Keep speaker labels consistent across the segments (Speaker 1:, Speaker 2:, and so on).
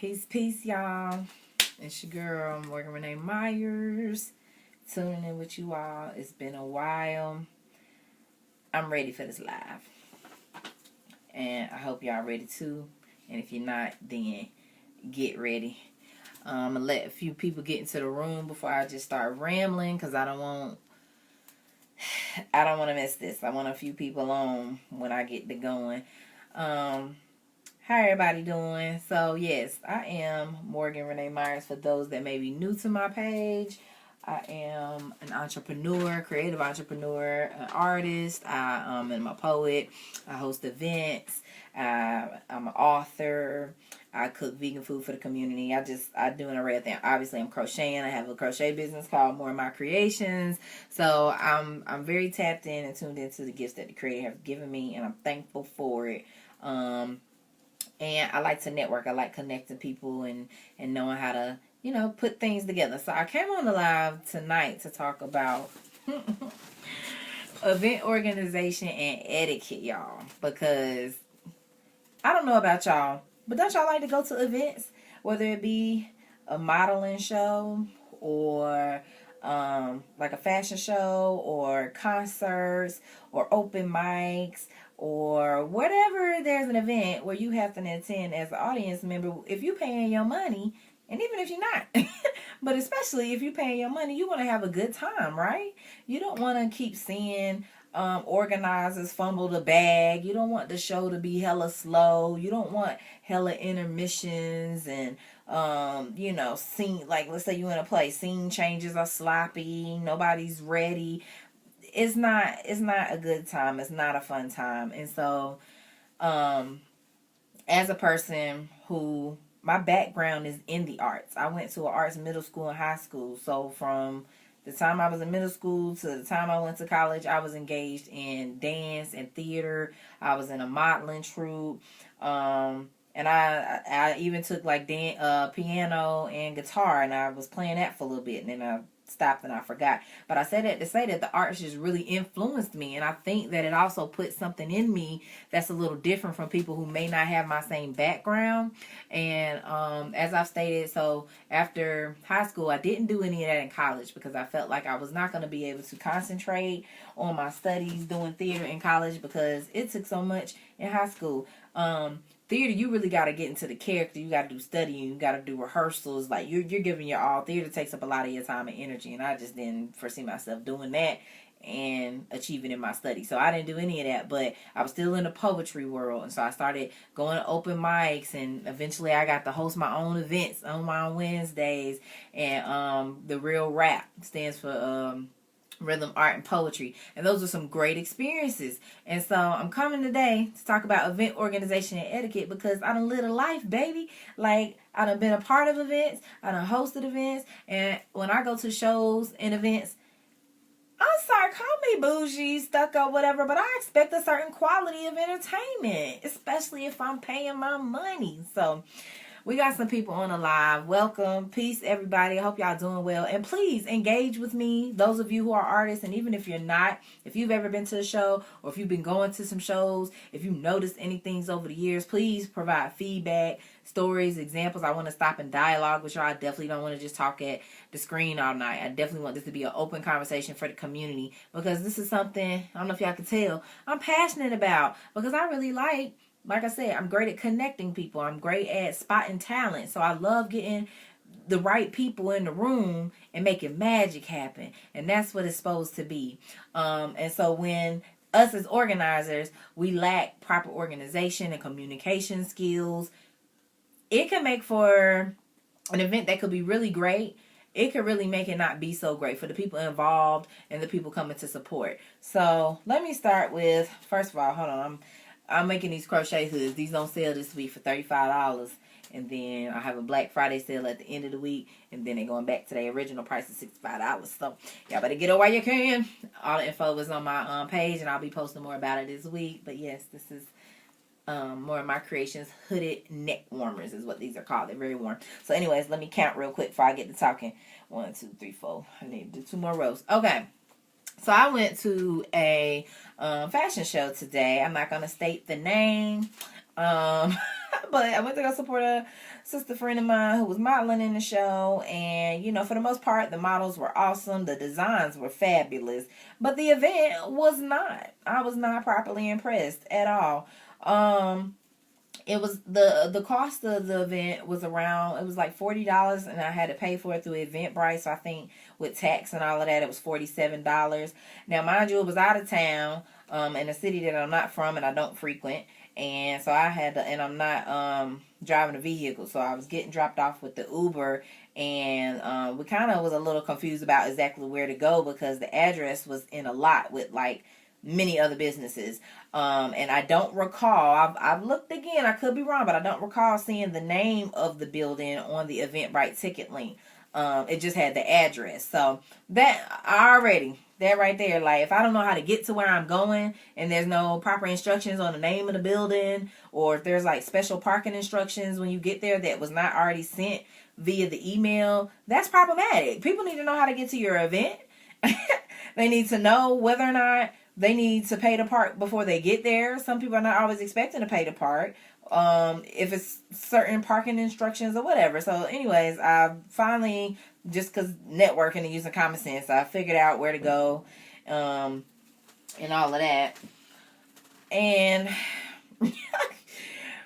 Speaker 1: Peace, y'all. It's your girl, Morgan Renee Myers, tuning in with you all. It's been a while. I'm ready for this live. And I hope y'all ready too. And if you're not, then get ready. I'm going to let a few people get into the room before I just start rambling, because I don't want to miss this. I want a few people on when I get to going. How everybody doing? So yes, I am Morgan Renee Myers. For those that may be new to my page, I am an entrepreneur, creative entrepreneur, an artist. I'm a poet. I host events. I'm an author. I cook vegan food for the community. I do an array of things. Obviously, I'm crocheting. I have a crochet business called More of My Creations. So I'm very tapped in and tuned into the gifts that the Creator has given me, and I'm thankful for it. And I like to network. I like connecting people and knowing how to, put things together. So I came on the live tonight to talk about event organization and etiquette, y'all. Because I don't know about y'all, but don't y'all like to go to events? Whether it be a modeling show or like a fashion show or concerts or open mics or whatever. There's an event where you have to attend as an audience member. If you're paying your money, and even if you're not, but especially if you're paying your money, you want to have a good time, right? You don't want to keep seeing organizers fumble the bag. You don't want the show to be hella slow. You don't want hella intermissions and scene, like, let's say you in a play, scene changes are sloppy, nobody's ready. It's not a good time. It's not a fun time. And so as a person who, my background is in the arts. I went to an arts middle school and high school. So from the time I was in middle school to the time I went to college, I was engaged in dance and theater. I was in a modeling troupe. And I even took like piano and guitar, and I was playing that for a little bit, and then I stopped and I forgot. But I said that to say that the arts just really influenced me, and I think that it also put something in me that's a little different from people who may not have my same background. And as I've stated, so after high school, I didn't do any of that in college because I felt like I was not going to be able to concentrate on my studies doing theater in college because it took so much in high school. Theater, you really got to get into the character. You got to do studying. You got to do rehearsals. Like, you're giving your all. Theater takes up a lot of your time and energy, and I just didn't foresee myself doing that and achieving in my study. So I didn't do any of that, but I was still in the poetry world, and so I started going to open mics, and eventually I got to host my own events on my Wednesdays. And The Real Rap stands for rhythm, art, and poetry. And those are some great experiences. And so I'm coming today to talk about event organization and etiquette because I done lived a life, baby. Like, I done been a part of events. I done hosted events. And when I go to shows and events, I'm sorry, call me bougie, stuck-up, whatever, but I expect a certain quality of entertainment, especially if I'm paying my money. So we got some people on the live. Welcome. Peace, everybody. I hope y'all doing well. And please engage with me, those of you who are artists. And even if you're not, if you've ever been to a show or if you've been going to some shows, if you noticed anything over the years, please provide feedback, stories, examples. I want to stop and dialogue with y'all. I definitely don't want to just talk at the screen all night. I definitely want this to be an open conversation for the community because this is something, I don't know if y'all can tell, I'm passionate about because I really like I said, I'm great at connecting people. I'm great at spotting talent. So I love getting the right people in the room and making magic happen. And that's what it's supposed to be. And so when us as organizers, we lack proper organization and communication skills, it can make for an event that could be really great. It could really make it not be so great for the people involved and the people coming to support. So let me start with, first of all, hold on. I'm making these crochet hoods. These don't sell this week for $35. And then I have a Black Friday sale at the end of the week. And then they're going back to their original price of $65. So y'all better get it while you can. All the info is on my page. And I'll be posting more about it this week. But yes, this is More of My Creations hooded neck warmers is what these are called. They're very warm. So anyways, let me count real quick before I get to talking. 1, 2, 3, 4. I need to do 2 more rows. Okay. So I went to a fashion show today. I'm not going to state the name. but I went to go support a sister friend of mine who was modeling in the show. And, for the most part, the models were awesome. The designs were fabulous. But the event was not. I was not properly impressed at all. It was the cost of the event was around, it was like $40, and I had to pay for it through Eventbrite. So I think with tax and all of that, it was $47. Now, mind you, it was out of town, in a city that I'm not from and I don't frequent. And so I had to, and I'm not driving a vehicle, so I was getting dropped off with the Uber, and we kind of was a little confused about exactly where to go because the address was in a lot with like many other businesses. And I don't recall, I've looked again, I could be wrong, but I don't recall seeing the name of the building on the Eventbrite ticket link. It just had the address. So that right there, like if I don't know how to get to where I'm going and there's no proper instructions on the name of the building, or if there's like special parking instructions when you get there that was not already sent via the email, that's problematic. People need to know how to get to your event. They need to know whether or not they need to pay to park before they get there. Some people are not always expecting to pay to park. If it's certain parking instructions or whatever. So anyways, I finally, just because networking and using common sense, I figured out where to go, and all of that. And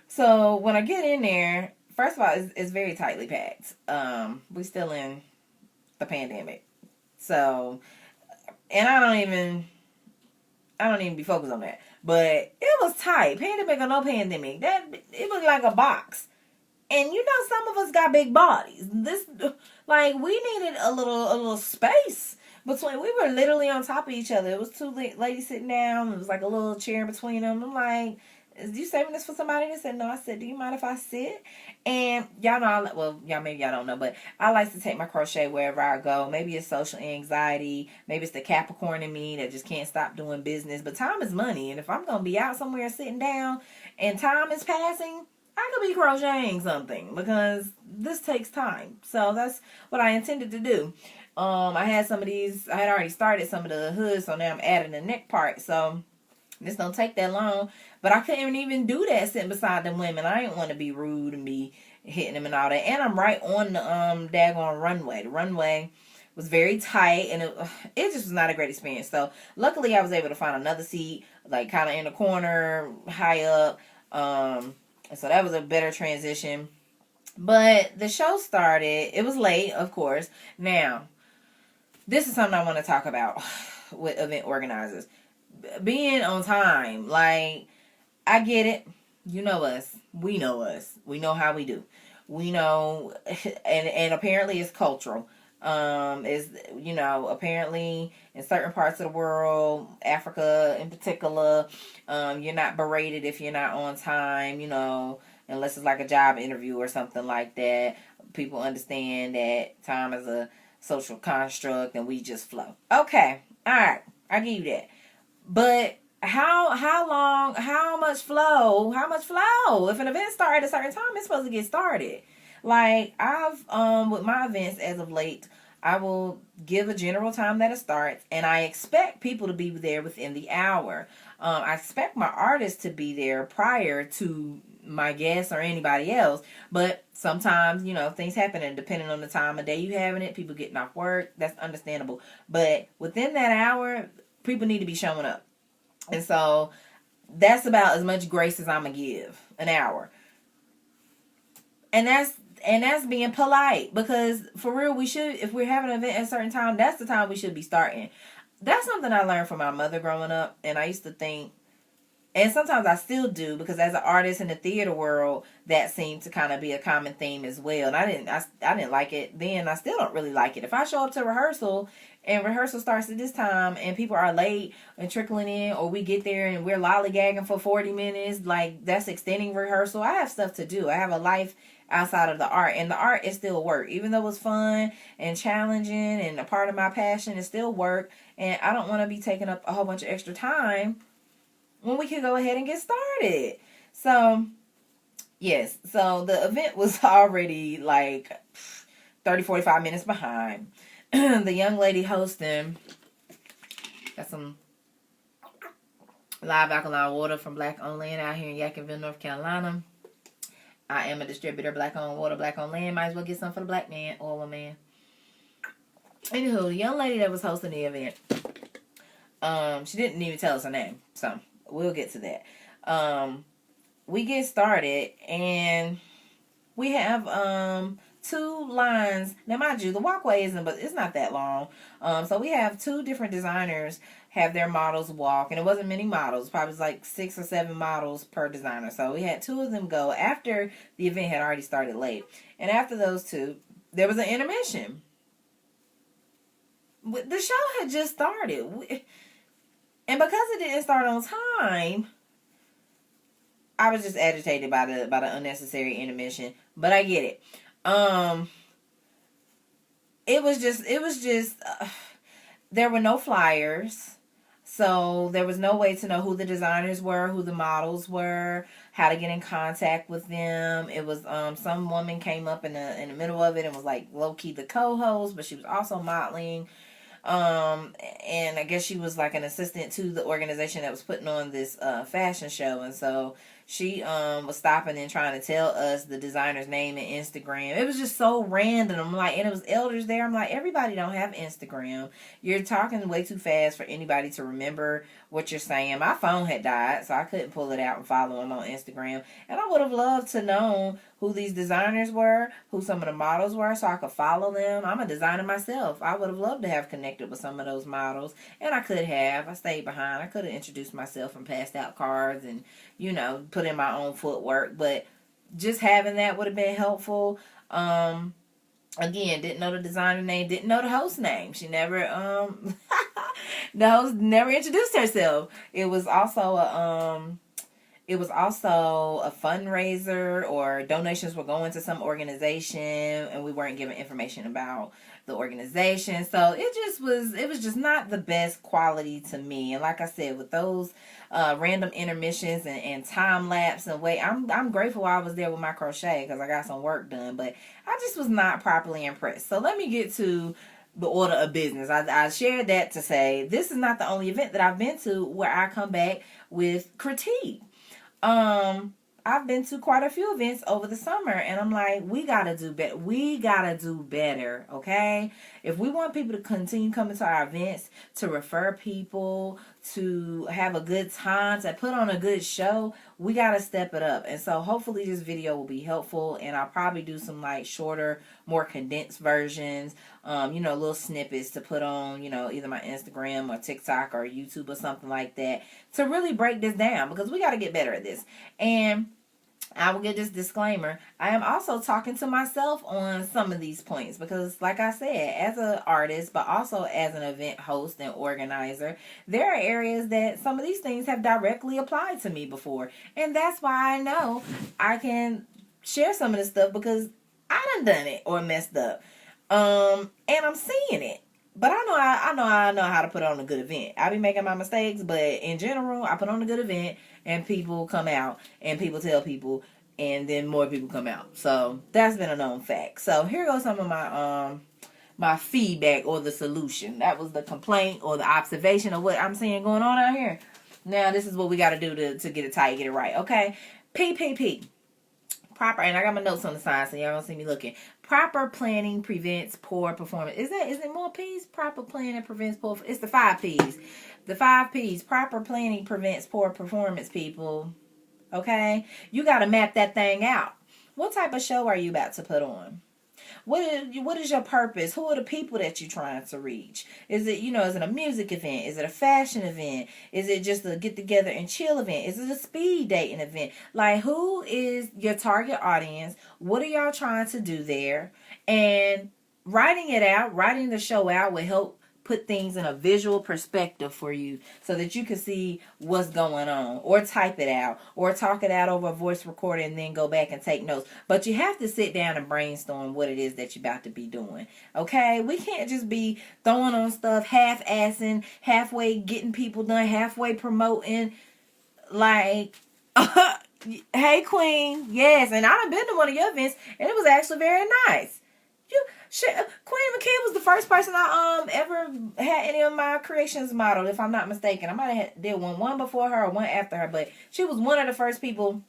Speaker 1: so when I get in there, first of all, it's very tightly packed. We still in the pandemic. So, and I don't even be focused on that. But it was tight. Pandemic or no pandemic. It was like a box. And some of us got big bodies. We needed a little space between. We were literally on top of each other. It was two ladies sitting down. It was like a little chair in between them. I'm like, "Is you saving this for somebody?" They said, "No." I said, "Do you mind if I sit?" And y'all know, maybe y'all don't know, but I like to take my crochet wherever I go. Maybe it's social anxiety. Maybe it's the Capricorn in me that just can't stop doing business. But time is money. And if I'm going to be out somewhere sitting down and time is passing, I could be crocheting something because this takes time. So that's what I intended to do. I had already started some of the hoods, so now I'm adding the neck part. So this don't take that long. But I couldn't even do that sitting beside them women. I didn't want to be rude and be hitting them and all that. And I'm right on the daggone runway. The runway was very tight, and it just was not a great experience. So luckily I was able to find another seat, like kind of in the corner, high up. So that was a better transition. But the show started. It was late, of course. Now, this is something I want to talk about with event organizers. Being on time. Like, I get it. You know us. We know us. We know how we do. We know, and apparently it's cultural. Apparently in certain parts of the world, Africa in particular, you're not berated if you're not on time, unless it's like a job interview or something like that. People understand that time is a social construct and we just flow. Okay. All right. I give you that. But how much flow? If an event started at a certain time, it's supposed to get started. Like, I've, with my events as of late, I will give a general time that it starts, and I expect people to be there within the hour. I expect my artists to be there prior to my guests or anybody else, but sometimes, things happen, and depending on the time of day you having it, people getting off work, that's understandable. But within that hour, people need to be showing up. And so that's about as much grace as I'm going to give, an hour. And that's being polite, because for real, we should, if we're having an event at a certain time, that's the time we should be starting. That's something I learned from my mother growing up. And I used to think, and sometimes I still do, because as an artist in the theater world, that seemed to kind of be a common theme as well. And I didn't like it then. I still don't really like it. If I show up to rehearsal and rehearsal starts at this time and people are late and trickling in, or we get there and we're lollygagging for 40 minutes, like, that's extending rehearsal. I have stuff to do. I have a life outside of the art, and the art is still work. Even though it's fun and challenging and a part of my passion, it's still work. And I don't want to be taking up a whole bunch of extra time when we can go ahead and get started. So, yes. So the event was already like 30, 45 minutes behind. The young lady hosting got some live alkaline water from Black Owned Land out here in Yankville, North Carolina. I am a distributor, black on water, black on land. Might as well get some for the black man or woman. Anywho, the young lady that was hosting the event, she didn't even tell us her name, so we'll get to that. We get started, and we have two lines. Now, mind you, the walkway isn't, but it's not that long. So we have two different designers have their models walk, and it wasn't many models, probably like 6 or 7 models per designer. So we had 2 of them go after the event had already started late. And after those 2, there was an intermission. The show had just started, and because it didn't start on time, I was just agitated by the unnecessary intermission. But I get it. It was just there were no flyers. So there was no way to know who the designers were, who the models were, how to get in contact with them. It was some woman came up in the middle of it and was like low key the co-host, but she was also modeling. And I guess she was like an assistant to the organization that was putting on this fashion show, and so she was stopping and trying to tell us the designer's name and Instagram. It was just so random. I'm like, and it was elders there. I'm like, everybody don't have Instagram. You're talking way too fast for anybody to remember what you're saying. My phone had died, so I couldn't pull it out and follow them on Instagram. And I would have loved to know who these designers were, who some of the models were, so I could follow them. I'm a designer myself. I would have loved to have connected with some of those models, and I could have. I stayed behind. I could have introduced myself and passed out cards and, put in my own footwork, but just having that would have been helpful. Again, didn't know the designer name, didn't know the host name. She never, the host never introduced herself. It was also a fundraiser, or donations were going to some organization, and we weren't given information about the organization. So it was just not the best quality to me. And like I said, with those random intermissions and time lapse and wait, I'm grateful I was there with my crochet because I got some work done, but I just was not properly impressed. So let me get to the order of business. I shared that to say this is not the only event that I've been to where I come back with critique. I've been to quite a few events over the summer, and I'm like, we gotta do better. We gotta do better, okay? If we want people to continue coming to our events, to refer people, to have a good time, to put on a good show, we gotta step it up. And so hopefully this video will be helpful, and I'll probably do some like shorter, more condensed versions, little snippets to put on, either my Instagram or TikTok or YouTube or something like that, to really break this down, because we gotta get better at this. And I will get this disclaimer. I am also talking to myself on some of these points because, like I said, as an artist, but also as an event host and organizer, there are areas that some of these things have directly applied to me before. And that's why I know I can share some of this stuff, because I done it or messed up. And I'm seeing it. But I know how to put on a good event. I be making my mistakes, but in general, I put on a good event, and people come out, and people tell people, and then more people come out. So that's been a known fact. So here goes some of my feedback or the solution. That was the complaint or the observation of what I'm seeing going on out here. Now this is what we got to do to get it tight, get it right. Okay, PPP. Proper, and I got my notes on the side so y'all don't see me looking. Proper planning prevents poor performance. Is it more P's? Proper planning prevents poor. It's the 5 P's. The 5 P's. Proper planning prevents poor performance, people. Okay? You got to map that thing out. What type of show are you about to put on? What is your purpose? Who are the people that you're trying to reach? Is it, is it a music event? Is it a fashion event? Is it just a get together and chill event? Is it a speed dating event? Like, who is your target audience? What are y'all trying to do there? And writing the show out will help put things in a visual perspective for you so that you can see what's going on, or type it out, or talk it out over a voice recorder and then go back and take notes. But you have to sit down and brainstorm what it is that you're about to be doing. Okay? We can't just be throwing on stuff, half-assing, halfway getting people done, halfway promoting. Like, hey, Queen. Yes, and I've been to one of your events, and it was actually very nice. Queen McKee was the first person I ever had any of my creations modeled, if I'm not mistaken. I might have did one before her or one after her, but she was one of the first people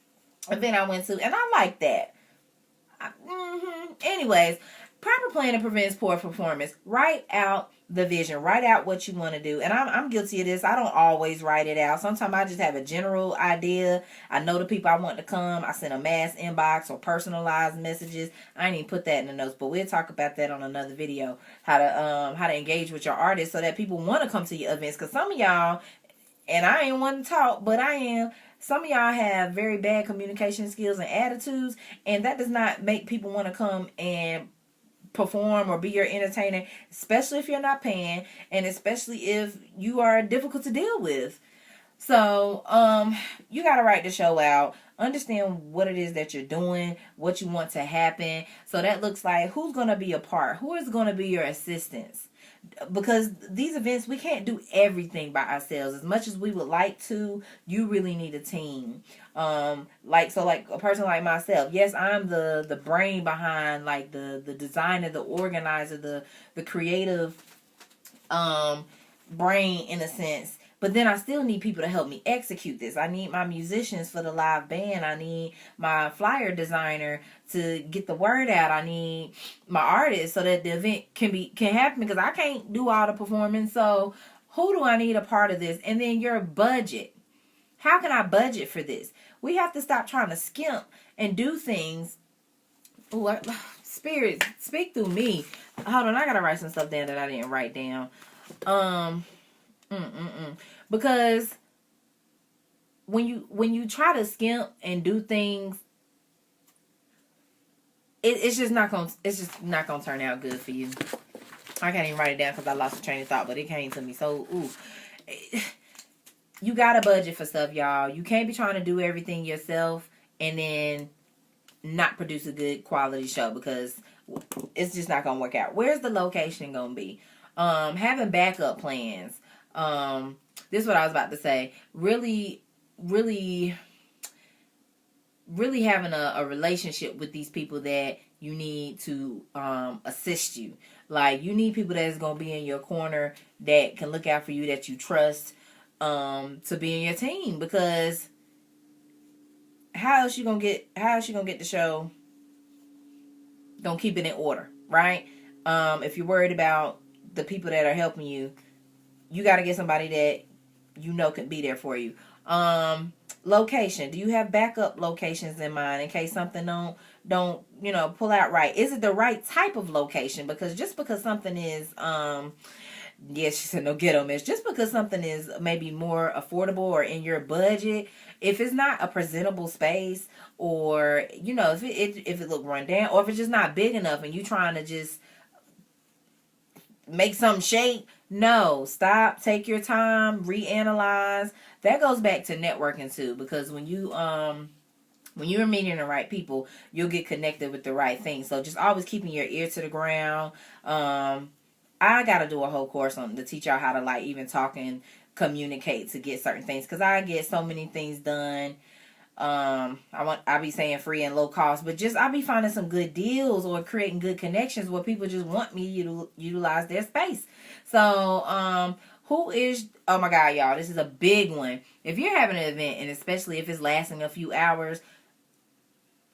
Speaker 1: event I went to, and I like that. Anyways, proper planning prevents poor performance. Write out the vision. Write out what you want to do. And I'm guilty of this. I don't always write it out. Sometimes I just have a general idea. I know the people I want to come. I send a mass inbox or personalized messages. I ain't even put that in the notes, but we'll talk about that on another video. How to engage with your artists so that people want to come to your events. Because some of y'all, and I ain't one to talk, but I am. Some of y'all have very bad communication skills and attitudes, and that does not make people want to come and perform or be your entertainer, especially if you're not paying, and especially if you are difficult to deal with. So, you got to write the show out. Understand what it is that you're doing, what you want to happen. So that looks like who's going to be a part, who is going to be your assistants. Because these events, we can't do everything by ourselves. As much as we would like to, you really need a team. Like a person like myself, yes, I'm the brain behind, like the designer, the organizer, the creative brain in a sense. But then I still need people to help me execute this. I need my musicians for the live band. I need my flyer designer to get the word out. I need my artists so that the event can happen, because I can't do all the performing. So who do I need a part of this? And then your budget. How can I budget for this? We have to stop trying to skimp and do things. Ooh, Spirit, speak through me. Hold on, I gotta write some stuff down that I didn't write down. Because when you try to skimp and do things, it's just not gonna turn out good for you. I can't even write it down because I lost the train of thought, but it came to me. So, you gotta budget for stuff, y'all. You can't be trying to do everything yourself and then not produce a good quality show, because it's just not gonna work out. Where's the location gonna be? Having backup plans. This is what I was about to say. Really having a relationship with these people that you need to assist you. Like, you need people that's gonna be in your corner, that can look out for you, that you trust, to be in your team. Because how else you gonna get the show? Don't keep it in order, right? If you're worried about the people that are helping you, you got to get somebody that you know can be there for you. Location. Do you have backup locations in mind in case something don't pull out right? Is it the right type of location? Because just because something is yes, she said no ghetto miss. Just because something is maybe more affordable or in your budget, if it's not a presentable space, or if it look run down, or if it's just not big enough and you trying to just make something shake, no, stop, take your time, reanalyze. That goes back to networking too, because when you're meeting the right people, you'll get connected with the right things. So just always keeping your ear to the ground. I got to do a whole course to teach y'all how to even talk and communicate to get certain things, because I get so many things done. I be saying free and low cost, but just I be finding some good deals or creating good connections where people just want me to utilize their space. So, oh my God, y'all, this is a big one. If you're having an event, and especially if it's lasting a few hours,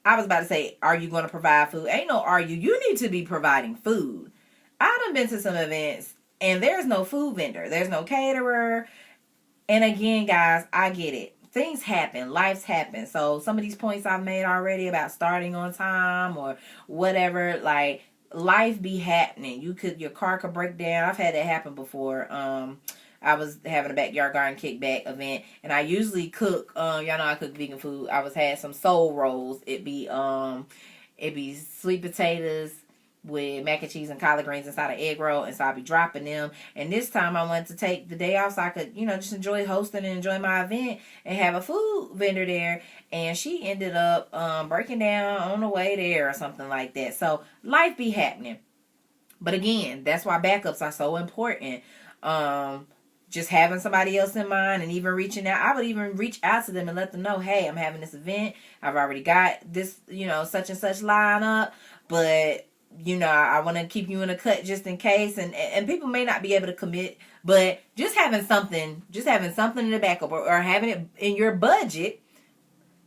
Speaker 1: I was about to say, are you going to provide food? Ain't no are you. You need to be providing food. I done been to some events and there's no food vendor. There's no caterer. And again, guys, I get it. Things happen. Lives happen. So some of these points I've made already about starting on time or whatever, like, life be happening. Your car could break down. I've had that happen before. I was having a backyard garden kickback event, and I usually cook. Y'all know I cook vegan food. had some soul rolls. It'd be sweet potatoes with mac and cheese and collard greens inside an egg roll, and so I'll be dropping them. And this time I wanted to take the day off so I could, just enjoy hosting and enjoy my event and have a food vendor there. And she ended up breaking down on the way there or something like that. So life be happening. But again, that's why backups are so important. Just having somebody else in mind, and even reaching out. I would even reach out to them and let them know, hey, I'm having this event. I've already got this, such and such lineup, but I want to keep you in a cut just in case. And people may not be able to commit, but just having something in the backup, or having it in your budget,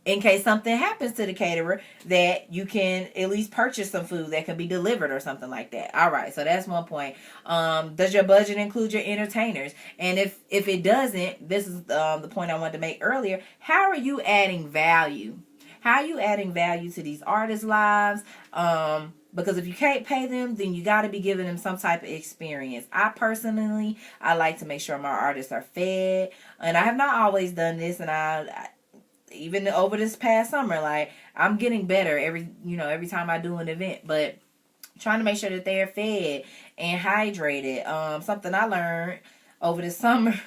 Speaker 1: in case something happens to the caterer, that you can at least purchase some food that can be delivered or something like that. All right, so that's one point. Does your budget include your entertainers? And if it doesn't, this is the point I wanted to make earlier. How are you adding value? How are you adding value to these artists' lives? Because if you can't pay them, then you got to be giving them some type of experience. I like to make sure my artists are fed, and I have not always done this, and I even over this past summer, like, I'm getting better every time I do an event, but trying to make sure that they're fed and hydrated. Something I learned over the summer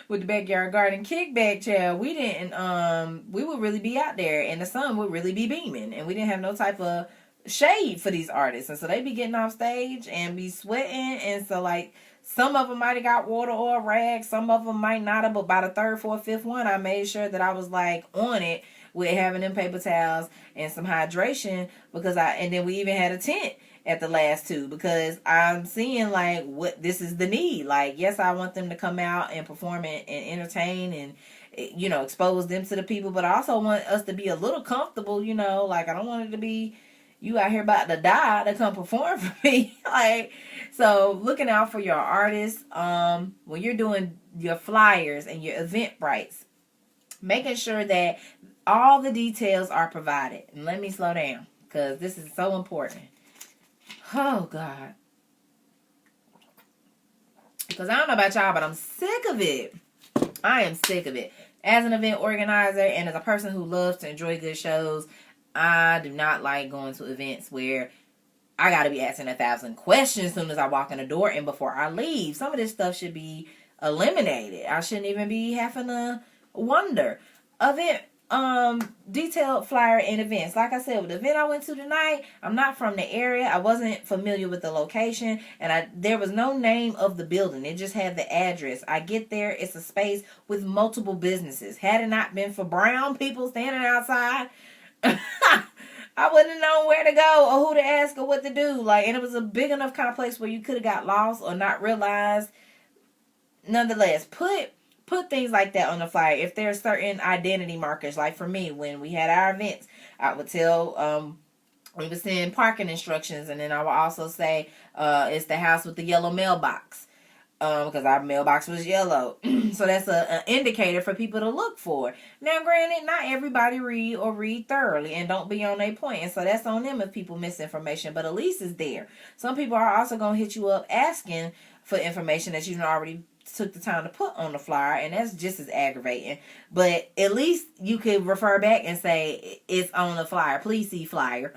Speaker 1: with the Backyard Garden Kickback Child, we would really be out there and the sun would really be beaming, and we didn't have no type of shade for these artists, and so they be getting off stage and be sweating, and so like some of them might have got water or a rag, some of them might not have, but by the third, fourth, fifth one, I made sure that I was like on it with having them paper towels and some hydration, and then we even had a tent at the last two, because I'm seeing like what this is the need. Like, yes, I want them to come out and perform and entertain and expose them to the people, but I also want us to be a little comfortable, like I don't want it to be you out here about to die to come perform for me. Like, so looking out for your artists, when you're doing your flyers and your Eventbrites, making sure that all the details are provided. And let me slow down, because this is so important. Oh, God. Because I don't know about y'all, but I'm sick of it. I am sick of it. As an event organizer and as a person who loves to enjoy good shows, I do not like going to events where I got to be asking 1,000 questions as soon as I walk in the door and before I leave. Some of this stuff should be eliminated. I shouldn't even be having to wonder. Event, detailed flyer and events. Like I said, with the event I went to tonight, I'm not from the area. I wasn't familiar with the location, and there was no name of the building. It just had the address. I get there, it's a space with multiple businesses. Had it not been for brown people standing outside, I wouldn't have known where to go or who to ask or what to do. Like, and it was a big enough complex where you could have got lost or not realized. Nonetheless, put things like that on the flyer. If there's certain identity markers, like for me, when we had our events, I would tell, we would send parking instructions, and then I would also say, it's the house with the yellow mailbox. Because our mailbox was yellow. So that's an indicator for people to look for. Now, granted, not everybody read thoroughly and don't be on their point. And so that's on them if people miss information. But at least it's there. Some people are also going to hit you up asking for information that you already took the time to put on the flyer. And that's just as aggravating. But at least you could refer back and say, it's on the flyer. Please see flyer.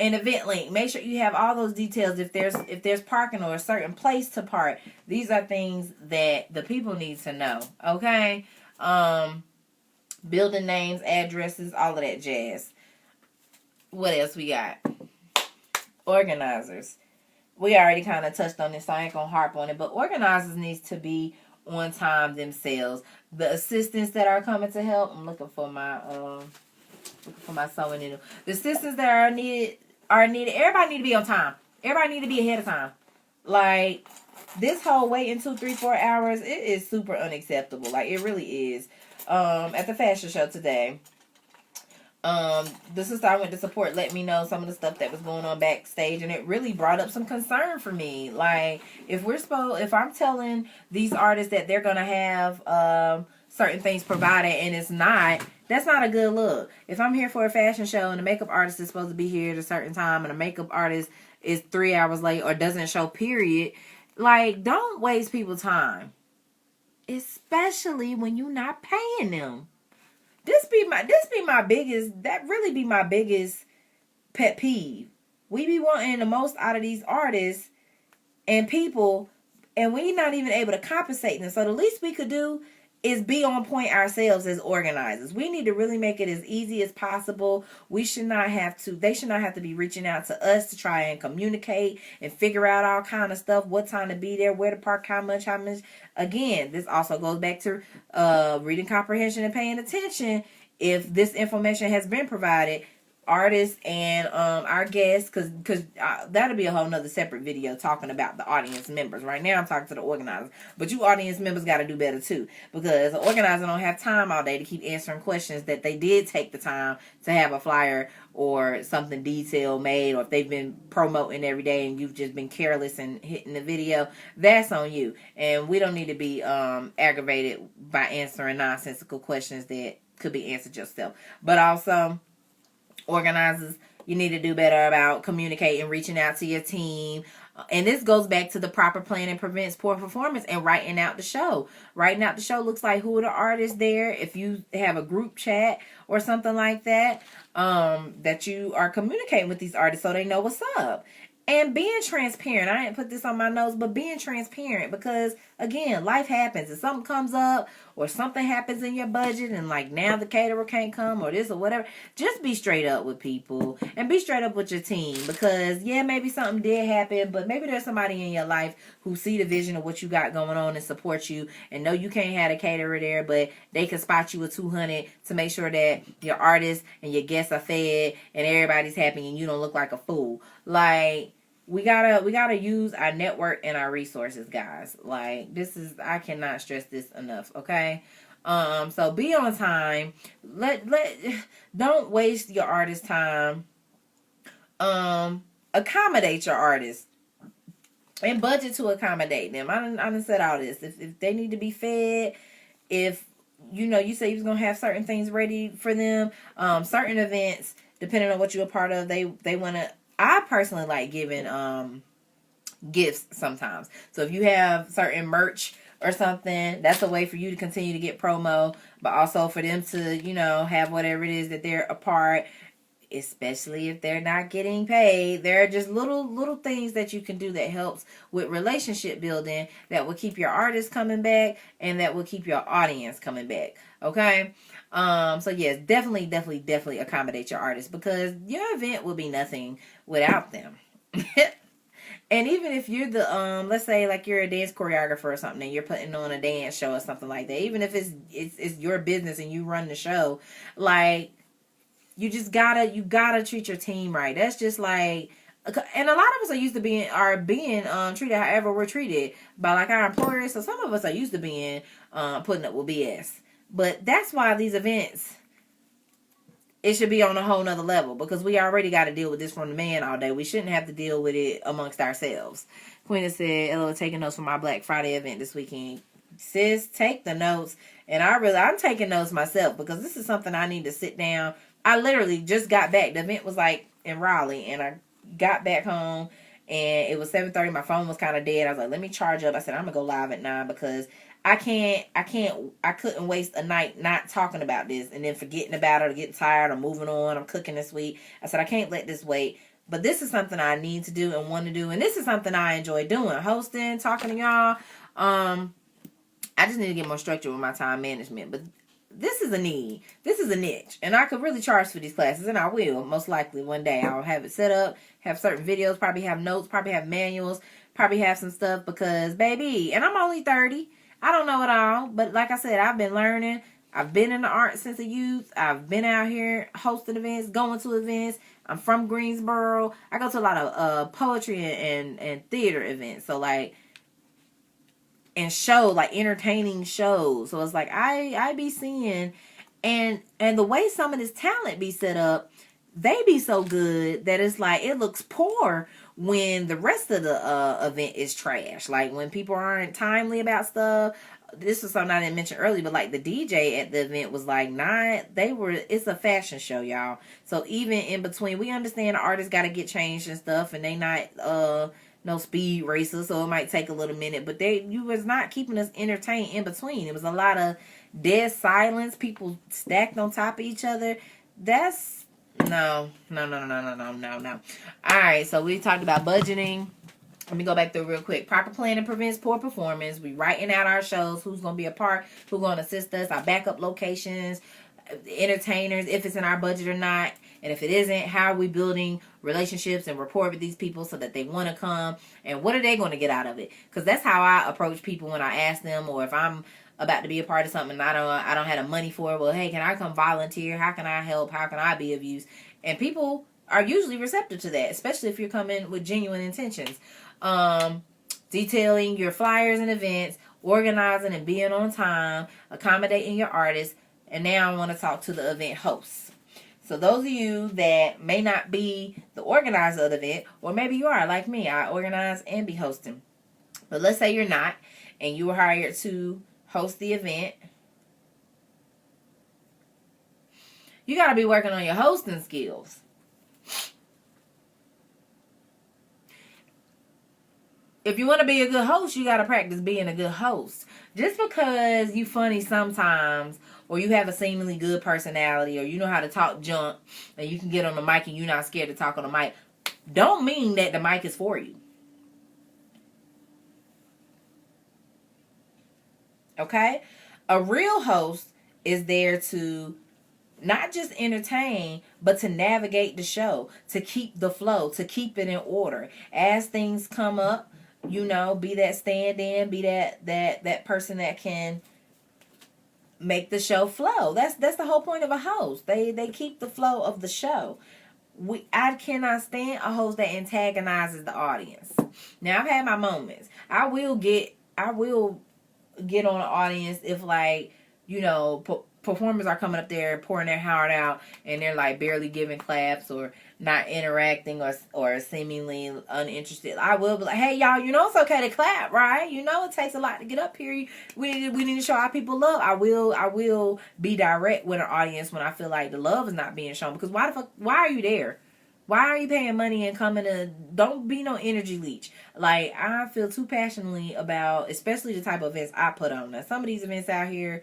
Speaker 1: An event link. Make sure you have all those details. If there's parking or a certain place to park, these are things that the people need to know. Okay, building names, addresses, all of that jazz. What else we got? Organizers. We already kind of touched on this, so I ain't gonna harp on it. But organizers needs to be on time themselves. The assistants that are coming to help. I'm looking for my sewing needle. The assistants that are needed. Everybody need to be on time. Everybody need to be ahead of time. Like, this whole waiting 2, 3, 4 hours, it is super unacceptable. Like, it really is. At the fashion show today, the sister I went to support let me know some of the stuff that was going on backstage, and it really brought up some concern for me. Like, if I'm telling these artists that they're gonna have certain things provided and it's not, that's not a good look. If I'm here for a fashion show and the makeup artist is supposed to be here at a certain time and the makeup artist is 3 hours late or doesn't show, period, like, don't waste people's time. Especially when you're not paying them. That really be my biggest pet peeve. We be wanting the most out of these artists and people, and we not even able to compensate them. So the least we could do is be on point ourselves as organizers. We need to really make it as easy as possible. They should not have to be reaching out to us to try and communicate and figure out all kind of stuff, what time to be there, where to park, how much. Again, this also goes back to reading comprehension and paying attention. If this information has been provided, artists and our guests, because that'll be a whole nother separate video talking about the audience members. Right now I'm talking to the organizers, but you audience members got to do better too, because the organizer don't have time all day to keep answering questions that they did take the time to have a flyer or something detailed made, or if they've been promoting every day and you've just been careless and hitting the video. That's on you, and we don't need to be aggravated by answering nonsensical questions that could be answered yourself. But also, organizers, you need to do better about communicating, reaching out to your team. And this goes back to the proper planning prevents poor performance, and writing out the show. Writing out the show looks like who are the artists there. If you have a group chat or something like that, that you are communicating with these artists so they know what's up. And being transparent. I didn't put this on my notes, but being transparent, because again, life happens. If something comes up or something happens in your budget and like now the caterer can't come or this or whatever, just be straight up with people and be straight up with your team, because yeah, maybe something did happen, but maybe there's somebody in your life who see the vision of what you got going on and support you and know you can't have a caterer there, but they can spot you with 200 to make sure that your artists and your guests are fed and everybody's happy and you don't look like a fool. Like, we gotta use our network and our resources, guys. Like, I cannot stress this enough, okay? So be on time. Don't waste your artist time. Accommodate your artists and budget to accommodate them. I done said all this. If they need to be fed, if you say you was gonna have certain things ready for them, certain events, depending on what you're a part of, they wanna. I personally like giving gifts sometimes. So if you have certain merch or something, that's a way for you to continue to get promo, but also for them to, have whatever it is that they're a part, especially if they're not getting paid. There are just little things that you can do that helps with relationship building, that will keep your artists coming back and that will keep your audience coming back. Okay? So yes, definitely accommodate your artists, because your event will be nothing without them. And even if you're the let's say like you're a dance choreographer or something and you're putting on a dance show or something like that, even if it's your business and you run the show, like, you gotta treat your team right. That's just like, and a lot of us are used to being treated however we're treated by like our employers. So some of us are used to being putting up with BS. But that's why these events, it should be on a whole nother level, because we already got to deal with this from the man all day. We shouldn't have to deal with it amongst ourselves. Queen said, "Hello, taking notes for my Black Friday event this weekend." Sis, take the notes. And I'm taking notes myself, because this is something I need to sit down. I literally just got back. The event was like in Raleigh, and I got back home and it was 7:30. My phone was kind of dead. I was like, let me charge up. I said, I'm gonna go live at 9, because I couldn't waste a night not talking about this and then forgetting about it or getting tired or moving on. I'm cooking this week. I said, I can't let this wait. But this is something I need to do and want to do. And this is something I enjoy doing. Hosting, talking to y'all. I just need to get more structure with my time management. But this is a need. This is a niche. And I could really charge for these classes. And I will, most likely, one day. I'll have it set up, have certain videos, probably have notes, probably have manuals, probably have some stuff. Because, baby, and I'm only 30. I don't know it all, but like I said, I've been learning. I've been in the arts since a youth. I've been out here hosting events, going to events. I'm from Greensboro. I go to a lot of poetry and theater events. So like, and show, like entertaining shows. So it's like I be seeing, and the way some of this talent be set up, they be so good that it's like it looks poor when the rest of the event is trash. Like when people aren't timely about stuff. This was something I didn't mention earlier, but like the DJ at the event was like it's a fashion show, y'all. So even in between, we understand the artists got to get changed and stuff, and they not no speed racers, so it might take a little minute, but you was not keeping us entertained in between. It was a lot of dead silence, people stacked on top of each other. That's no. All right, so we talked about budgeting. Let me go back through real quick. Proper planning prevents poor performance. We writing out our shows, who's going to be a part, who's going to assist us, our backup locations, entertainers, if it's in our budget or not. And if it isn't, how are we building relationships and rapport with these people so that they want to come? And what are they going to get out of it? Because that's how I approach people when I ask them, or if I'm about to be a part of something and I don't have the money for it. Well, hey, can I come volunteer? How can I help? How can I be of use? And people are usually receptive to that, especially if you're coming with genuine intentions. Detailing your flyers and events, organizing and being on time, accommodating your artists. And now I want to talk to the event hosts. So those of you that may not be the organizer of the event, or maybe you are like me, I organize and be hosting. But let's say you're not, and you were hired to host the event. You got to be working on your hosting skills. If you want to be a good host, you got to practice being a good host. Just because you funny sometimes, or you have a seemingly good personality, or you know how to talk junk, and you can get on the mic and you're not scared to talk on the mic, don't mean that the mic is for you. Okay? A real host is there to not just entertain, but to navigate the show, to keep the flow, to keep it in order. As things come up, you know, be that stand-in, be that person that can make the show flow. That's the whole point of a host. They keep the flow of the show. I cannot stand a host that antagonizes the audience. Now, I've had my moments. I will get on an audience if, like, you know, performers are coming up there pouring their heart out and they're like barely giving claps or not interacting or seemingly uninterested. I will be like, hey, y'all, you know it's okay to clap, right? You know it takes a lot to get up here. We need to show our people love. I will be direct with an audience when I feel like the love is not being shown, because why are you there? Why are you paying money and coming to? Don't be no energy leech. Like, I feel too passionately about, especially the type of events I put on. Now, some of these events out here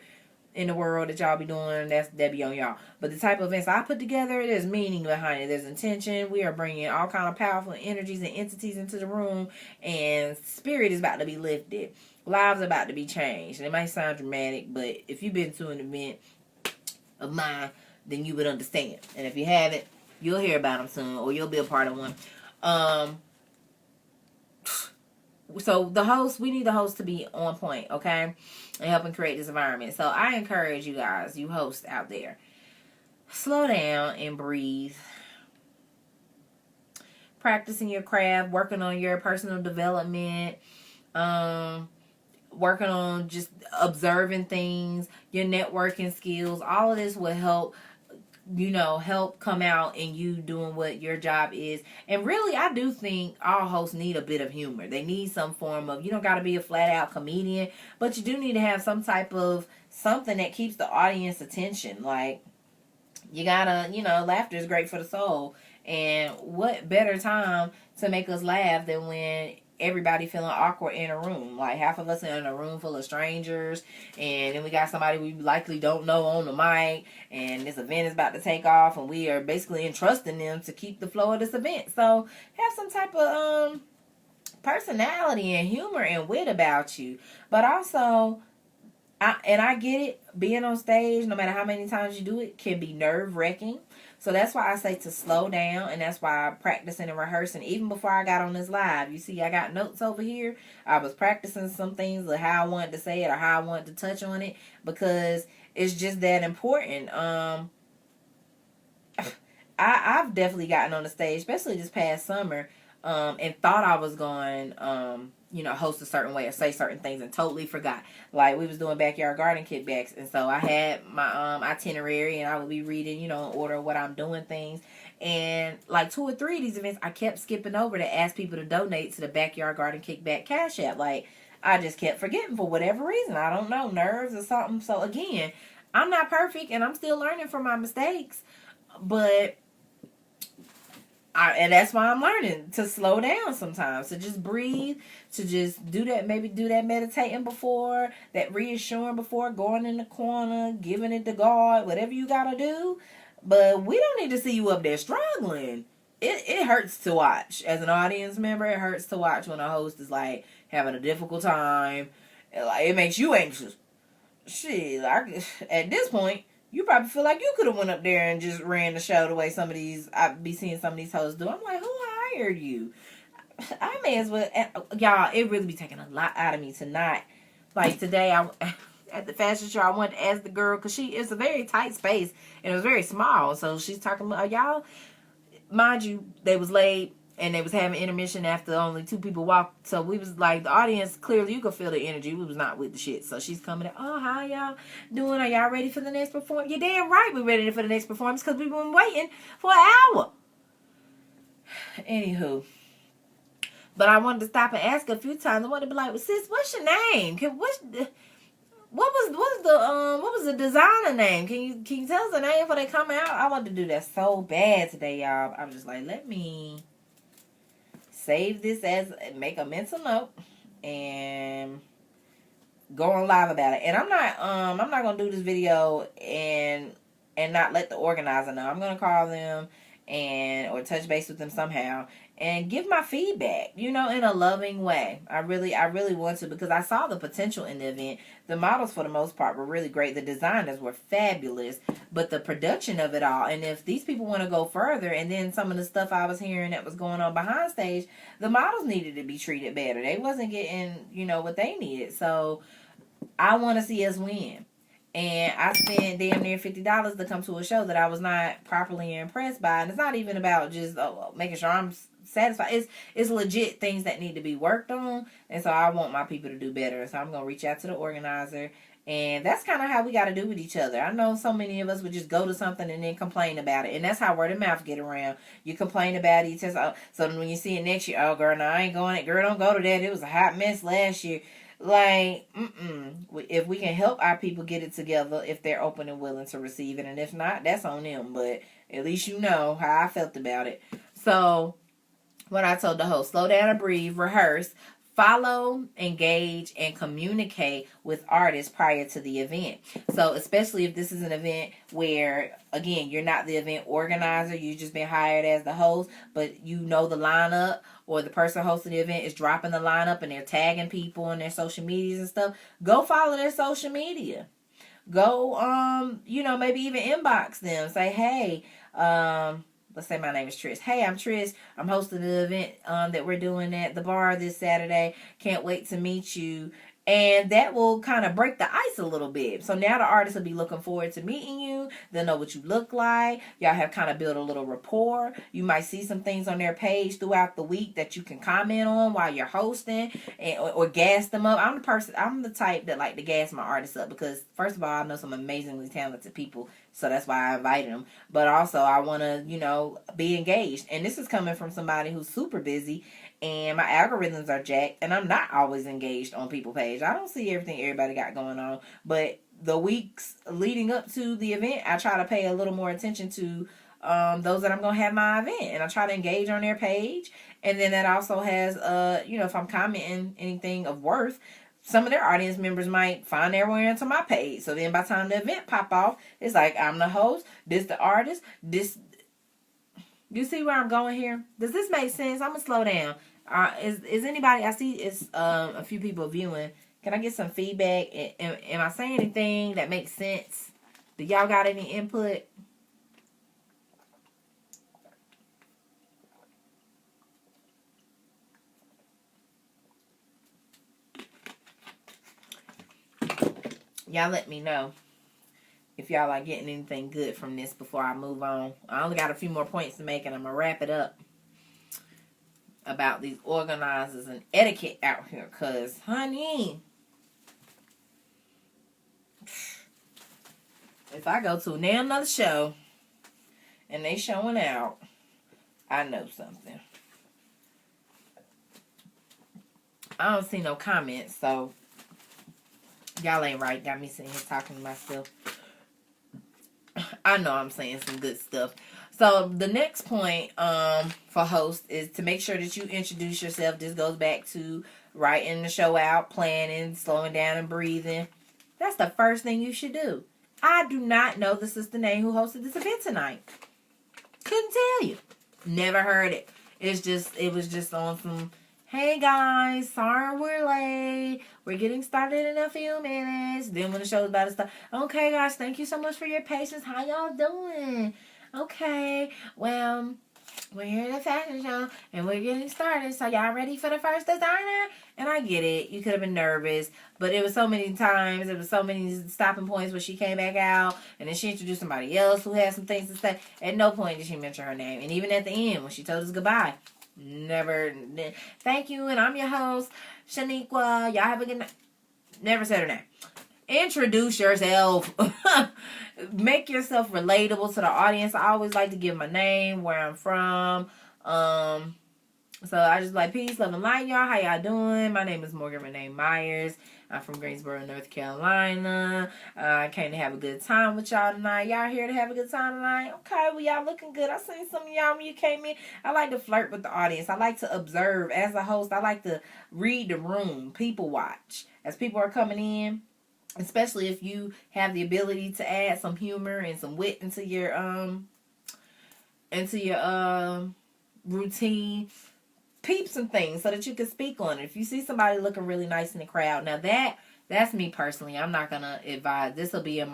Speaker 1: in the world that y'all be doing, that be on y'all. But the type of events I put together, there's meaning behind it. There's intention. We are bringing all kind of powerful energies and entities into the room, and spirit is about to be lifted. Lives are about to be changed. And it might sound dramatic, but if you've been to an event of mine, then you would understand. And if you haven't, you'll hear about them soon, or you'll be a part of one. So we need the host to be on point, okay? And helping create this environment. So I encourage you guys, you hosts out there, slow down and breathe. Practicing your craft, working on your personal development, working on just observing things, your networking skills. All of this will help, you know, help come out in you doing what your job is. And really, I do think all hosts need a bit of humor. They need some form of, you don't got to be a flat out comedian, but you do need to have some type of something that keeps the audience attention. Like, you gotta, you know, laughter is great for the soul. And what better time to make us laugh than when everybody feeling awkward in a room? Like, half of us are in a room full of strangers, and then we got somebody we likely don't know on the mic, and this event is about to take off, and we are basically entrusting them to keep the flow of this event. So have some type of personality and humor and wit about you. But also, I get it, being on stage, no matter how many times you do it, can be nerve-wracking. So that's why I say to slow down, and that's why I'm practicing and rehearsing. Even before I got on this live, you see I got notes over here. I was practicing some things of how I wanted to say it or how I wanted to touch on it, because it's just that important. I've definitely gotten on the stage, especially this past summer, and thought I was going, you know, host a certain way or say certain things, and totally forgot. Like, we was doing backyard garden kickbacks, and so I had my itinerary, and I would be reading, you know, in order of what I'm doing things. And like 2 or 3 of these events, I kept skipping over to ask people to donate to the backyard garden kickback Cash App. Like, I just kept forgetting for whatever reason. I don't know, nerves or something. So again, I'm not perfect, and I'm still learning from my mistakes, but and that's why I'm learning to slow down sometimes, to just breathe, to just do that, maybe do that meditating before, that reassuring before, going in the corner, giving it to God, whatever you got to do. But we don't need to see you up there struggling. It hurts to watch. As an audience member, it hurts to watch when a host is like having a difficult time. Like, it makes you anxious. Shit, at this point, you probably feel like you could have went up there and just ran the show the way I be seeing some of these hosts do. I'm like, who hired you? I may as well, y'all, it really be taking a lot out of me to not, like today, at the fashion show, I wanted to ask the girl, because it's a very tight space, and it was very small. So she's talking about, y'all, mind you, they was late, and they was having intermission after only 2 people walked. So we was like, the audience, clearly you could feel the energy. We was not with the shit. So she's coming, oh, how y'all doing? Are y'all ready for the next performance? You're damn right we ready for the next performance, because we've been waiting for an hour. Anywho. But I wanted to stop and ask her a few times. I wanted to be like, well, sis, what's your name? What was the designer name? Can you tell us the name before they come out? I wanted to do that so bad today, y'all. I was just like, let me save this make a mental note and go on live about it. And I'm not gonna do this video and not let the organizer know. I'm gonna call them or touch base with them somehow and give my feedback, in a loving way. I really want to, because I saw the potential in the event. The models, for the most part, were really great. The designers were fabulous, but the production of it all, and if these people want to go further, and then some of the stuff I was hearing that was going on behind stage, the models needed to be treated better. They wasn't getting, what they needed. So I want to see us win. And I spent damn near $50 to come to a show that I was not properly impressed by. And it's not even about just making sure I'm satisfied. It's legit things that need to be worked on. And so I want my people to do better. So I'm going to reach out to the organizer. And that's kind of how we got to do with each other. I know so many of us would just go to something and then complain about it. And that's how word of mouth get around. You complain about it. So when you see it next year, oh, girl, no, I ain't going. Girl, don't go to that. It was a hot mess last year. Like, if we can help our people get it together, if they're open and willing to receive it, and if not, that's on them. But at least you know how I felt about it. So, what I told the host, slow down and breathe, rehearse, follow, engage, and communicate with artists prior to the event. So, especially if this is an event where, again, you're not the event organizer, you've just been hired as the host, but you know the lineup, or the person hosting the event is dropping the lineup and they're tagging people on their social medias and stuff, go follow their social media. Go, maybe even inbox them. Say, hey, let's say my name is Trish. Hey, I'm Trish. I'm hosting the event that we're doing at the bar this Saturday. Can't wait to meet you. And that will kind of break the ice a little bit. So now the artist will be looking forward to meeting you. They'll know what you look like. Y'all have kind of built a little rapport. You might see some things on their page throughout the week that you can comment on while you're hosting, or gas them up. I'm the type that like to gas my artists up, because first of all, I know some amazingly talented people. So that's why I invited them. But also I want to, be engaged. And this is coming from somebody who's super busy, and my algorithms are jacked, and I'm not always engaged on people's page. I don't see everything everybody got going on, but the weeks leading up to the event, I try to pay a little more attention to those that I'm going to have my event, and I try to engage on their page. And then that also has, if I'm commenting anything of worth, some of their audience members might find their way into my page. So then by the time the event pop off, it's like, I'm the host, this the artist, this. You see where I'm going here? Does this make sense? I'm going to slow down. Is anybody, I see it's a few people viewing. Can I get some feedback? Am I saying anything that makes sense? Do y'all got any input? Y'all let me know if y'all are getting anything good from this before I move on. I only got a few more points to make, and I'm going to wrap it up about these organizers and etiquette out here. Because, honey, if I go to another show and they showing out, I know something. I don't see no comments, so y'all ain't right. Got me sitting here talking to myself. I know I'm saying some good stuff. So the next point for host is to make sure that you introduce yourself. This goes back to writing the show out, planning, slowing down and breathing. That's the first thing you should do. I do not know the sister name who hosted this event tonight. Couldn't tell you. Never heard it. It was just on some, hey guys, sorry we're late. We're getting started in a few minutes. Then when the show's about to start, okay guys, thank you so much for your patience. How y'all doing? Okay, well, we're here at the fashion show and we're getting started. So y'all ready for the first designer? And I get it. You could have been nervous, but it was so many times. It was so many stopping points where she came back out and then she introduced somebody else who had some things to say. At no point did she mention her name. And even at the end when she told us goodbye, never. Thank you, and I'm your host, Shaniqua. Y'all have a good night. Never said her name. Introduce yourself. Make yourself relatable to the audience. I always like to give my name, where I'm from. So I just like, peace, love, and light, y'all. How y'all doing? My name is Morgan Renee Myers. I'm from Greensboro, North Carolina. I came to have a good time with y'all tonight. Y'all here to have a good time tonight? Okay, well, y'all looking good. I seen some of y'all when you came in. I like to flirt with the audience. I like to observe. As a host, I like to read the room, people watch. As people are coming in, especially if you have the ability to add some humor and some wit into your routine, peep some things so that you can speak on it. If you see somebody looking really nice in the crowd, now that's me personally. I'm not gonna advise. This will be in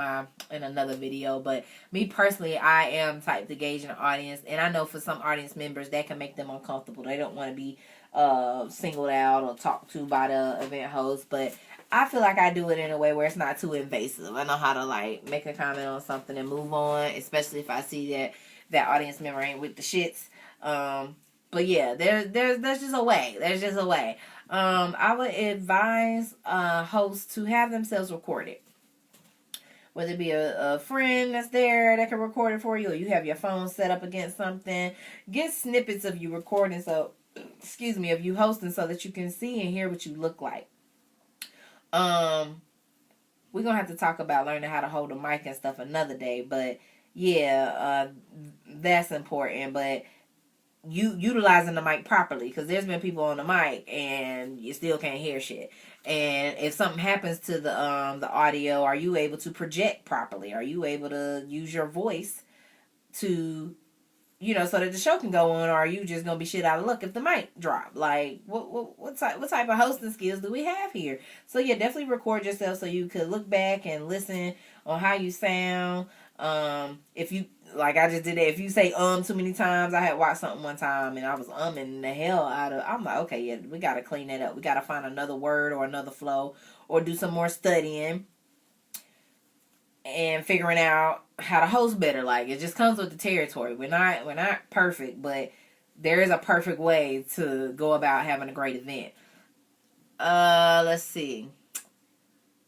Speaker 1: another video, but me personally, I am type to gauge an audience, and I know for some audience members that can make them uncomfortable. They don't want to be singled out or talked to by the event host, but I feel like I do it in a way where it's not too invasive. I know how to like make a comment on something and move on, especially if I see that audience member ain't with the shits. But yeah, there's just a way. There's just a way. I would advise hosts to have themselves recorded. Whether it be a friend that's there that can record it for you, or you have your phone set up against something. Get snippets of you recording, of you hosting, so that you can see and hear what you look like. We're gonna have to talk about learning how to hold a mic and stuff another day, but yeah, that's important. But you utilizing the mic properly, because there's been people on the mic and you still can't hear shit. And if something happens to the audio, are you able to project properly? Are you able to use your voice to, so that the show can go on, or are you just gonna be shit out of luck if the mic drop? Like, what type of hosting skills do we have here? So yeah, definitely record yourself so you could look back and listen on how you sound. If you, like I just did that, if you say too many times, I had watched something one time and I was umming the hell out of. I'm like, okay, yeah, we gotta clean that up. We gotta find another word or another flow, or do some more studying and figuring out how to host better. Like, it just comes with the territory. We're not perfect, but there is a perfect way to go about having a great event. Let's see.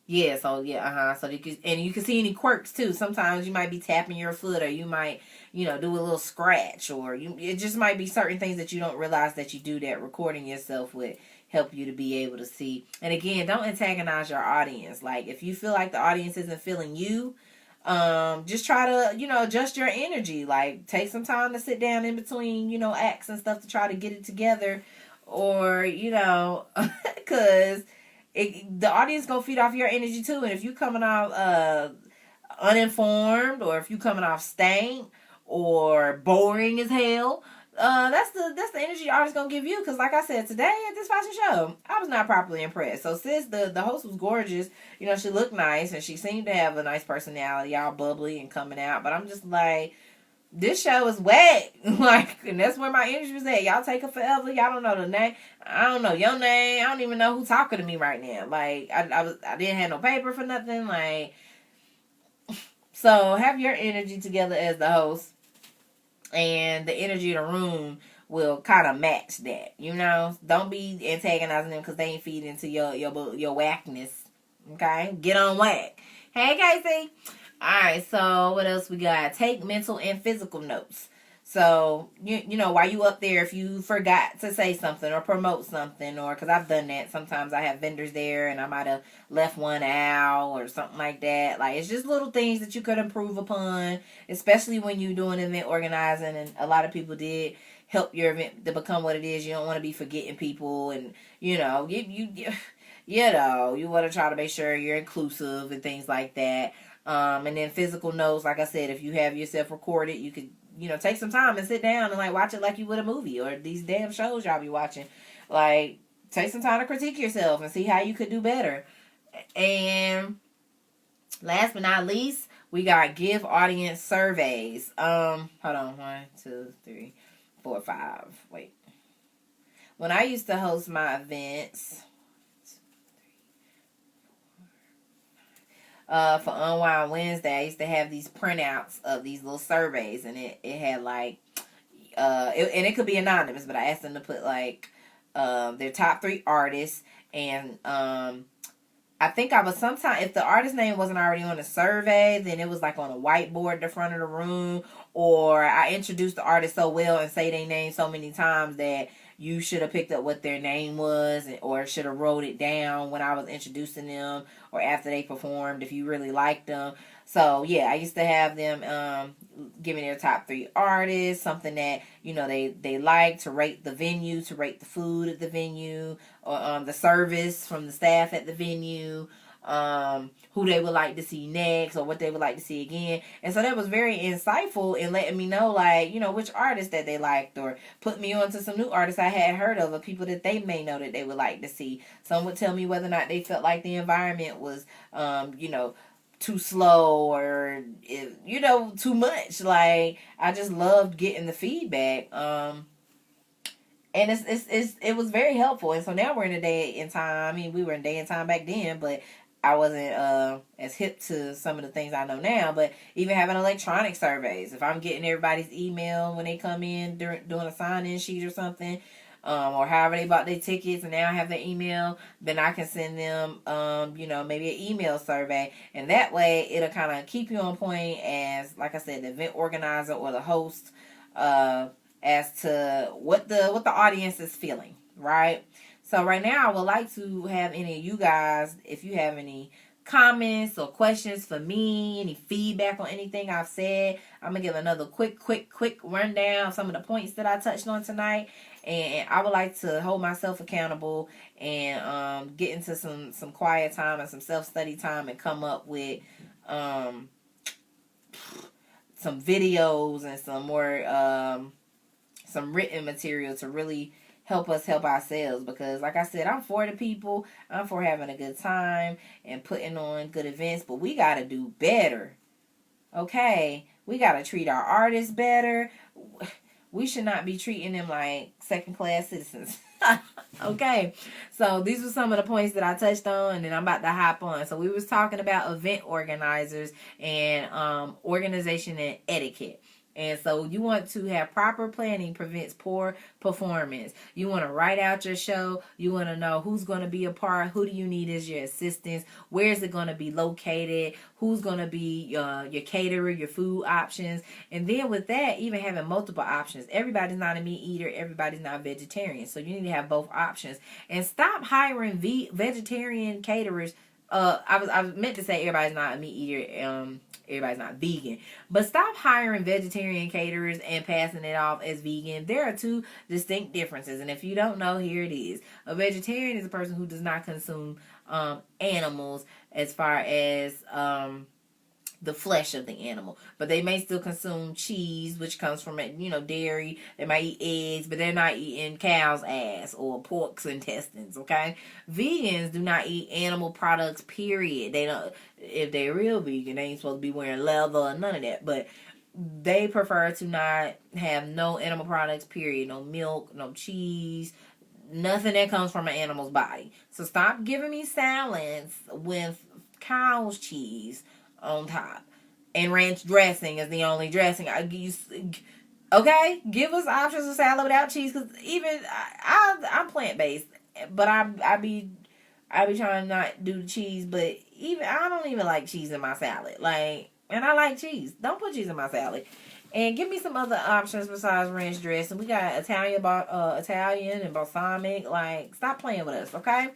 Speaker 1: Yeah, so yeah, so you can see any quirks too. Sometimes you might be tapping your foot, or you might, do a little scratch, or it just might be certain things that you don't realize that you do, that recording yourself would help you to be able to see. And again, don't antagonize your audience. Like, if you feel like the audience isn't feeling you, just try to, adjust your energy. Like, take some time to sit down in between, acts and stuff to try to get it together, or, because the audience gonna feed off your energy too. And if you coming off uninformed, or if you coming off stank or boring as hell, that's the energy the audience gonna give you. Because like I said, today at this fashion show, I was not properly impressed. So sis, the host was gorgeous. She looked nice and she seemed to have a nice personality, all bubbly and coming out. But I'm just like, this show is wet. Like, and that's where my energy was at. Y'all take it forever. Y'all don't know the name. I don't know your name. I don't even know who's talking to me right now. Like, I didn't have no paper for nothing. Like, so have your energy together as the host, and the energy of the room will kind of match that. Don't be antagonizing them because they ain't feeding into your whackness. Okay, get on whack. Hey, Casey. Alright, so what else we got? Take mental and physical notes. So, while you up there, if you forgot to say something or promote something, or, because I've done that. Sometimes I have vendors there and I might have left one out or something like that. Like, it's just little things that you could improve upon, especially when you're doing event organizing, and a lot of people did help your event to become what it is. You don't want to be forgetting people, and, you want to try to make sure you're inclusive and things like that. And then physical notes, like I said, if you have yourself recorded, you could, take some time and sit down and like watch it like you would a movie, or these damn shows y'all be watching. Like, take some time to critique yourself and see how you could do better. And last but not least, we got give audience surveys. Hold on, 1, 2, 3, 4 or 5. Wait. When I used to host my events, for Unwind Wednesday, I used to have these printouts of these little surveys, and it had like, and it could be anonymous, but I asked them to put like their top 3 artists, and I think I was sometime, if the artist name wasn't already on the survey, then it was like on a whiteboard at the front of the room, or I introduced the artist so well and say their name so many times that you should have picked up what their name was, or should have wrote it down when I was introducing them or after they performed if you really liked them. So yeah, I used to have them giving their top 3 artists, something that, you know, they like, to rate the venue, to rate the food at the venue, or the service from the staff at the venue, who they would like to see next, or what they would like to see again. And so that was very insightful in letting me know, like, you know, which artists that they liked, or put me on to some new artists I had heard of, or people that they may know that they would like to see. Some would tell me whether or not they felt like the environment was, you know, too slow, or, you know, too much. Like, I just loved getting the feedback. And it was very helpful. And so now we're in a day and time. I mean, we were in day and time back then, but I wasn't as hip to some of the things I know now. But even having electronic surveys, if I'm getting everybody's email when they come in doing a sign-in sheet or something, or however they bought their tickets and now have their email, then I can send them, you know, maybe an email survey. And that way it'll kind of keep you on point as, like I said, the event organizer or the host, as to what the audience is feeling, right? So right now I would like to have any of you guys, if you have any comments or questions for me, any feedback on anything I've said. I'm going to give another quick rundown of some of the points that I touched on tonight. And I would like to hold myself accountable and get into some quiet time and some self-study time, and come up with some videos and some more some written material to really help us help ourselves. Because like I said, I'm for the people. I'm for having a good time and putting on good events. But we got to do better. Okay? We got to treat our artists better. We should not be treating them like second-class citizens. Okay? So these were some of the points that I touched on, and then I'm about to hop on. So we was talking about event organizers and organization and etiquette. And so you want to have proper planning prevents poor performance. You want to write out your show. You want to know who's going to be a part. Who do you need as your assistants? Where is it going to be located? Who's going to be your caterer, your food options? And then with that, even having multiple options. Everybody's not a meat eater. Everybody's not vegetarian. So you need to have both options. And stop hiring vegetarian caterers. I meant to say everybody's not a meat eater. Everybody's not vegan. But stop hiring vegetarian caterers and passing it off as vegan. There are 2 distinct differences. And if you don't know, here it is. A vegetarian is a person who does not consume animals, as far as the flesh of the animal. But they may still consume cheese, which comes from, you know, dairy. They might eat eggs, but they're not eating cow's ass or pork's intestines, okay? Vegans do not eat animal products, period. They don't, if they're real vegan, they ain't supposed to be wearing leather or none of that. But they prefer to not have no animal products, period. No milk, no cheese, nothing that comes from an animal's body. So stop giving me salads with cow's cheese on top, and ranch dressing is the only dressing I use. Okay, give us options of salad without cheese, because even I'm plant-based, but I be trying not to do the cheese. But even I don't even like cheese in my salad, like, and I like cheese. Don't put cheese in my salad. And give me some other options besides ranch dressing. We got Italian and balsamic. Like, stop playing with us, okay?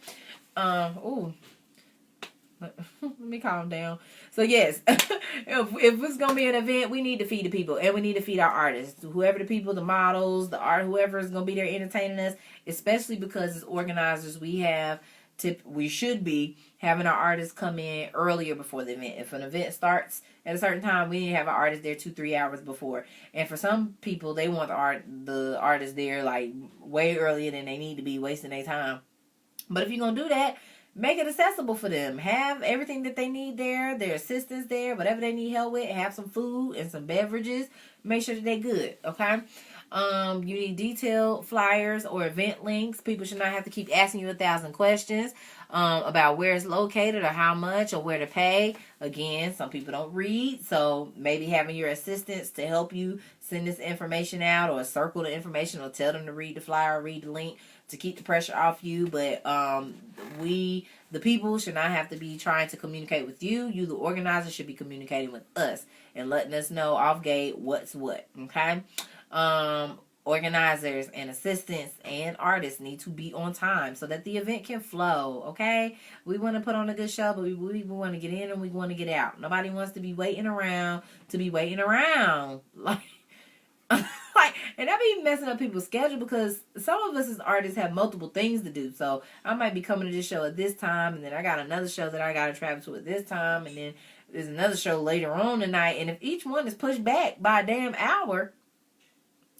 Speaker 1: Let me calm down. So yes, if it's gonna be an event, we need to feed the people, and we need to feed our artists, whoever the people, the models, the art, whoever is gonna be there entertaining us. Especially because as organizers, we should be having our artists come in earlier before the event. If an event starts at a certain time, we need to have our artists there 2-3 hours before. And for some people, they want the artists there like way earlier than they need to be, wasting their time. But if you're gonna do that, make it accessible for them. Have everything that they need there, their assistants there, whatever they need help with. Have some food and some beverages. Make sure that they're good, okay? You need detailed flyers or event links. People should not have to keep asking you 1,000 questions about where it's located or how much or where to pay. Again, some people don't read, so maybe having your assistants to help you send this information out or circle the information or tell them to read the flyer or read the link to keep the pressure off you. But the people, should not have to be trying to communicate with you. You, the organizer, should be communicating with us and letting us know off gate what's what, okay? Organizers and assistants and artists need to be on time so that the event can flow, okay? We want to put on a good show, but we want to get in and we want to get out. Nobody wants to be waiting around like and that be messing up people's schedule, because some of us as artists have multiple things to do. So I might be coming to this show at this time, and then I got another show that I got to travel to at this time, and then there's another show later on tonight. And if each one is pushed back by a damn hour,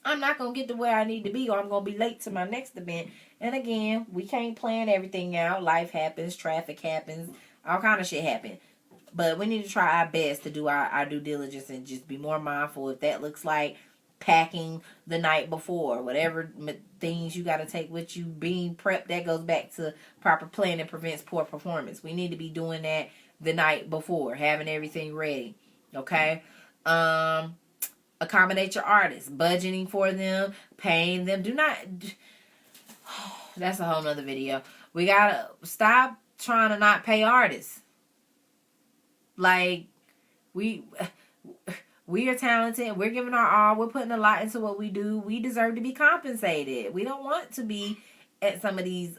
Speaker 1: I'm not going to get to where I need to be, or I'm going to be late to my next event. And again, we can't plan everything out. Life happens, traffic happens, all kind of shit happen. But we need to try our best to do our due diligence and just be more mindful. If that looks like packing the night before, whatever things you got to take with you, being prepped, that goes back to proper planning prevents poor performance. We need to be doing that the night before, having everything ready, okay? Accommodate your artists, budgeting for them, paying them. Do not, that's a whole nother video. We gotta stop trying to not pay artists. Like, we are talented. We're giving our all. We're putting a lot into what we do. We deserve to be compensated. We don't want to be at some of these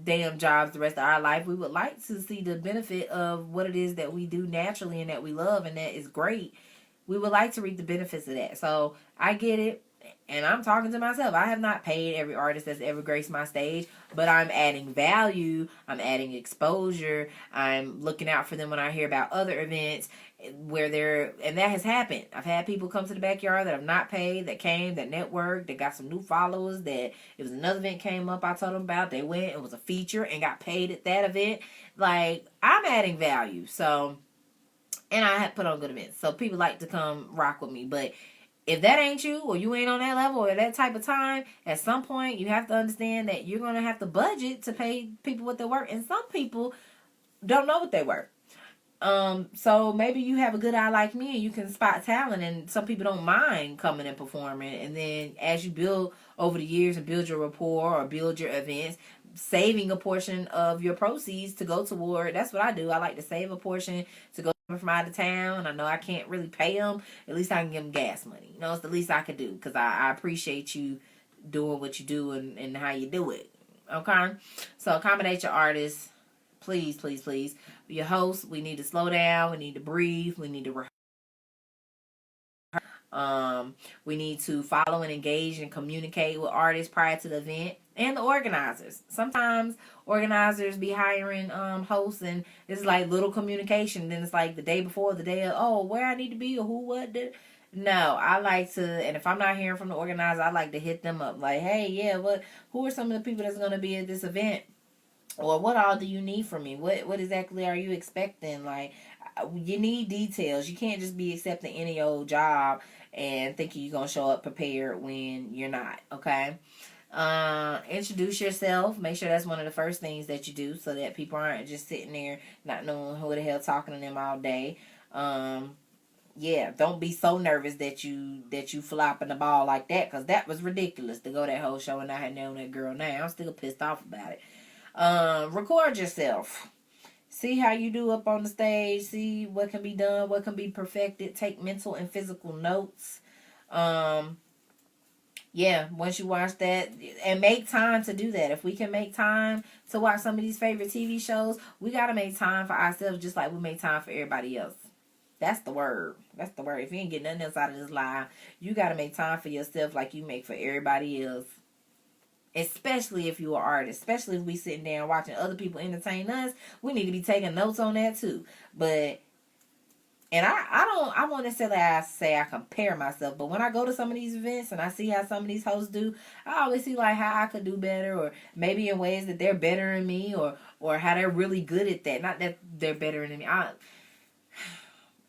Speaker 1: damn jobs the rest of our life. We would like to see the benefit of what it is that we do naturally and that we love, and that is great. We would like to reap the benefits of that. So I get it. And I'm talking to myself. I have not paid every artist that's ever graced my stage, but I'm adding value. I'm adding exposure. I'm looking out for them when I hear about other events where and that has happened. I've had people come to the backyard that have not paid, that came, that networked, that got some new followers, that it was another event came up I told them about. They went, it was a feature and got paid at that event. Like, I'm adding value. So, and I have put on good events. So people like to come rock with me. But if that ain't you, or you ain't on that level or that type of time, at some point you have to understand that you're going to have to budget to pay people what they're worth. And some people don't know what they worth. So maybe you have a good eye like me and you can spot talent, and some people don't mind coming and performing. And then as you build over the years and build your rapport or build your events, saving a portion of your proceeds to go toward, that's what I do. I like to save a portion to go from out of town. I know I can't really pay them. At least I can give them gas money. You know, it's the least I could do, because I appreciate you doing what you do and how you do it. Okay? So accommodate your artists. Please, please, please. Your hosts, we need to slow down. We need to breathe. We need to we need to follow and engage and communicate with artists prior to the event, and the organizers. Sometimes organizers be hiring hosts, and it's like little communication. Then it's like the day before, the day of, oh, where I need to be or who, what did. No, I like to, and if I'm not hearing from the organizer, I like to hit them up. Like, hey, yeah, who are some of the people that's going to be at this event? Or what all do you need from me? What exactly are you expecting? Like, you need details. You can't just be accepting any old job and thinking you're going to show up prepared when you're not, okay? Introduce yourself. Make sure that's one of the first things that you do, so that people aren't just sitting there not knowing who the hell talking to them all day. Yeah, don't be so nervous that you flopping the ball like that, because that was ridiculous to go that whole show and I had known that girl now. I'm still pissed off about it. Record yourself. See how you do up on the stage. See what can be done, what can be perfected. Take mental and physical notes. Yeah, once you watch that, and make time to do that. If we can make time to watch some of these favorite TV shows, we got to make time for ourselves just like we make time for everybody else. That's the word. That's the word. If you ain't getting nothing else out of this live, you got to make time for yourself like you make for everybody else. Especially if you're an artist. Especially if we sitting down watching other people entertain us. We need to be taking notes on that too. And And I won't necessarily say I compare myself, but when I go to some of these events and I see how some of these hosts do, I always see like how I could do better, or maybe in ways that they're better than me, or how they're really good at that. Not that they're better than me.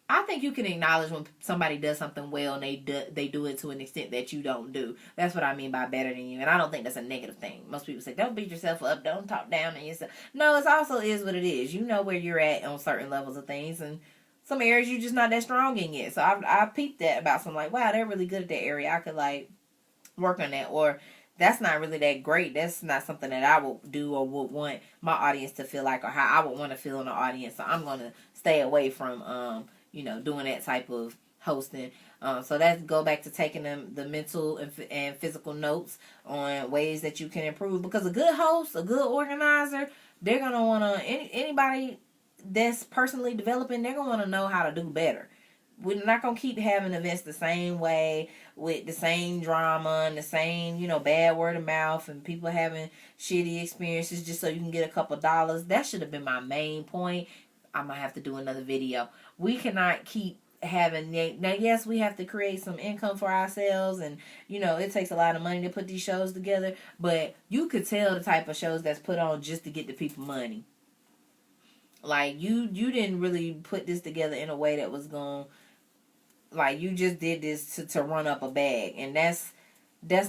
Speaker 1: I think you can acknowledge when somebody does something well and they do it to an extent that you don't do. That's what I mean by better than you. And I don't think that's a negative thing. Most people say, don't beat yourself up, don't talk down on yourself. No, it also is what it is. You know where you're at on certain levels of things, and some areas you're just not that strong in yet. So I peeped that about some, like, wow, they're really good at that area. I could like work on that. Or that's not really that great. That's not something that I would do or would want my audience to feel like, or how I would want to feel in the audience. So I'm going to stay away from doing that type of hosting. So that's go back to taking the mental and physical notes on ways that you can improve. Because a good host, a good organizer, they're gonna want to anybody that's personally developing, they're gonna want to know how to do better. We're not gonna keep having events the same way with the same drama and the same, bad word of mouth and people having shitty experiences just so you can get a couple dollars. That should have been my main point. I might have to do another video. We cannot keep having, now yes, we have to create some income for ourselves, and it takes a lot of money to put these shows together, but you could tell the type of shows that's put on just to get the people money. Like you didn't really put this together in a way that was going, like, you just did this to run up a bag, and that's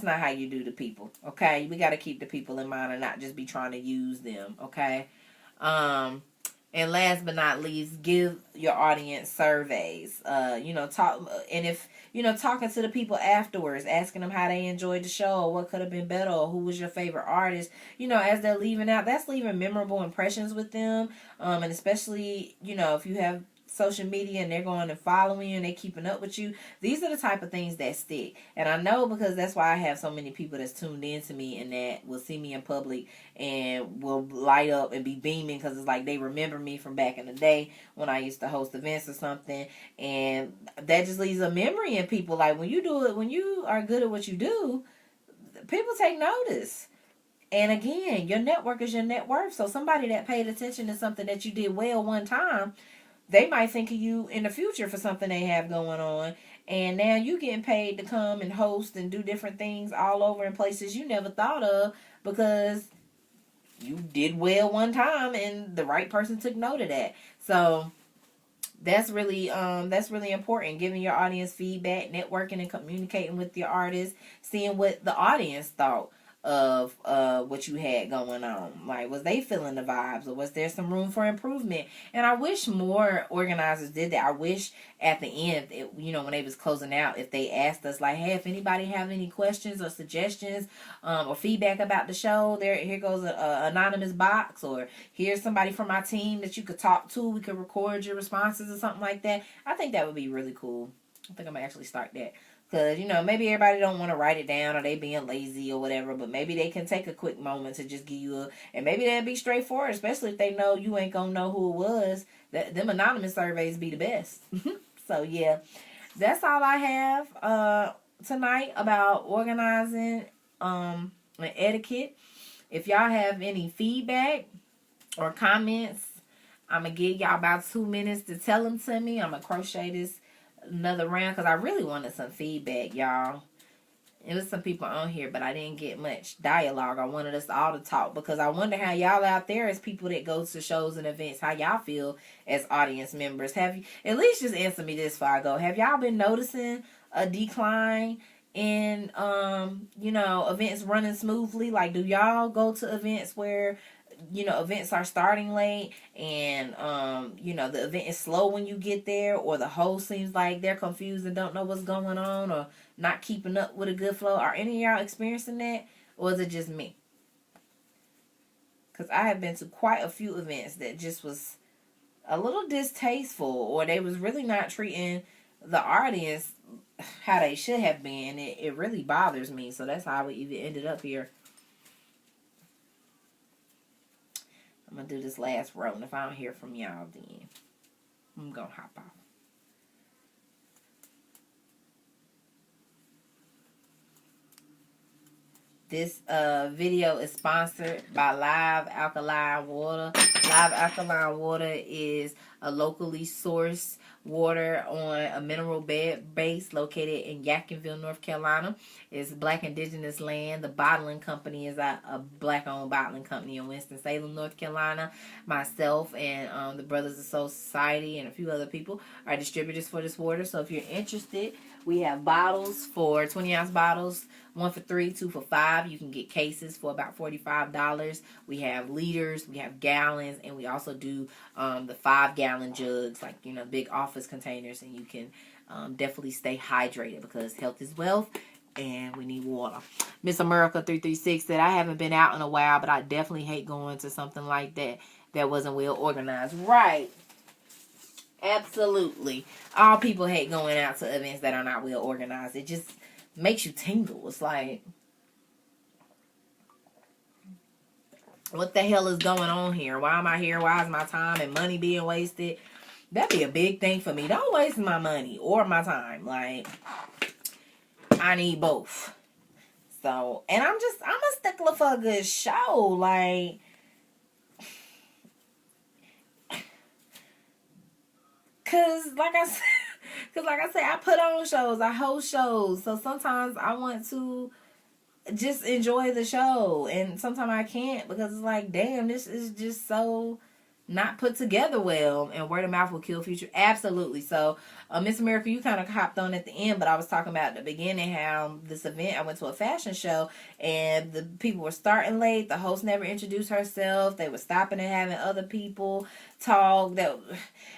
Speaker 1: not how you do the people. Okay, we got to keep the people in mind and not just be trying to use them. Okay. And last but not least, give your audience surveys. Talk, and if talking to the people afterwards, asking them how they enjoyed the show, or what could have been better, or who was your favorite artist. As they're leaving out, that's leaving memorable impressions with them. And especially if you have social media and they're going and following you and they keeping up with you, these are the type of things that stick. And I know, because that's why I have so many people that's tuned in to me and that will see me in public and will light up and be beaming, because it's like they remember me from back in the day when I used to host events or something, and that just leaves a memory in people. Like, when you are good at what you do, people take notice. And again, your network is your net worth. So somebody that paid attention to something that you did well one time, they might think of you in the future for something they have going on. And now you getting paid to come and host and do different things all over in places you never thought of, because you did well one time and the right person took note of that. So that's really important. Giving your audience feedback, networking and communicating with your artists, seeing what the audience thought of what you had going on. Like, was they feeling the vibes, or was there some room for improvement? And I wish more organizers did that. I wish at the end, when they was closing out, if they asked us like, hey, if anybody have any questions or suggestions or feedback about the show, here goes a anonymous box, or here's somebody from my team that you could talk to, we could record your responses or something like that. I think that would be really cool. I think I'm gonna actually start that. Because, maybe everybody don't want to write it down, or they being lazy or whatever, but maybe they can take a quick moment to just give you and maybe they'll be straightforward, especially if they know you ain't going to know who it was. Them anonymous surveys be the best. So, yeah, that's all I have tonight about organizing and etiquette. If y'all have any feedback or comments, I'm going to give y'all about 2 minutes to tell them to me. I'm going to crochet this another round, because I really wanted some feedback, y'all. It was some people on here, but I didn't get much dialogue. I wanted us all to talk, because I wonder how y'all out there, as people that go to shows and events, how y'all feel as audience members. Have you, at least just answer me this before I go, have y'all been noticing a decline in events running smoothly? Like, do y'all go to events where events are starting late and the event is slow when you get there, or the host seems like they're confused and don't know what's going on, or not keeping up with a good flow? Are any of y'all experiencing that, or is it just me? Because I have been to quite a few events that just was a little distasteful, or they was really not treating the audience how they should have been. It really bothers me. So that's how we even ended up here. I'm going to do this last row, and if I don't hear from y'all, then I'm going to hop off. This video is sponsored by Live Alkaline Water. Live Alkaline Water is a locally sourced water on a mineral base located in Yadkinville, North Carolina. It's Black Indigenous land. The bottling company is a Black-owned bottling company in Winston-Salem, North Carolina. Myself and the Brothers of Soul Society and a few other people are distributors for this water. So if you're interested, we have bottles for 20-ounce bottles, 1 for $3, 2 for $5. You can get cases for about $45. We have liters, we have gallons, and we also do the 5-gallon jugs, like, you know, big office containers, and you can definitely stay hydrated because health is wealth and we need water. Miss America 336 said, I haven't been out in a while, but I definitely hate going to something like that wasn't well organized. Right. Absolutely. All people hate going out to events that are not well organized. It just makes you tingle. It's like, what the hell is going on here? Why am I here? Why is my time and money being wasted? That'd be a big thing for me. Don't waste my money or my time. Like, I need both. So, and I'm a stickler for a good show. Like, Cause like I said, I put on shows, I host shows. So sometimes I want to just enjoy the show, and sometimes I can't because it's like, damn, this is just so not put together well, and word of mouth will kill future. Absolutely. So, Miss America, you kind of hopped on at the end, but I was talking about at the beginning how this event, I went to a fashion show, and the people were starting late. The host never introduced herself. They were stopping and having other people talk. That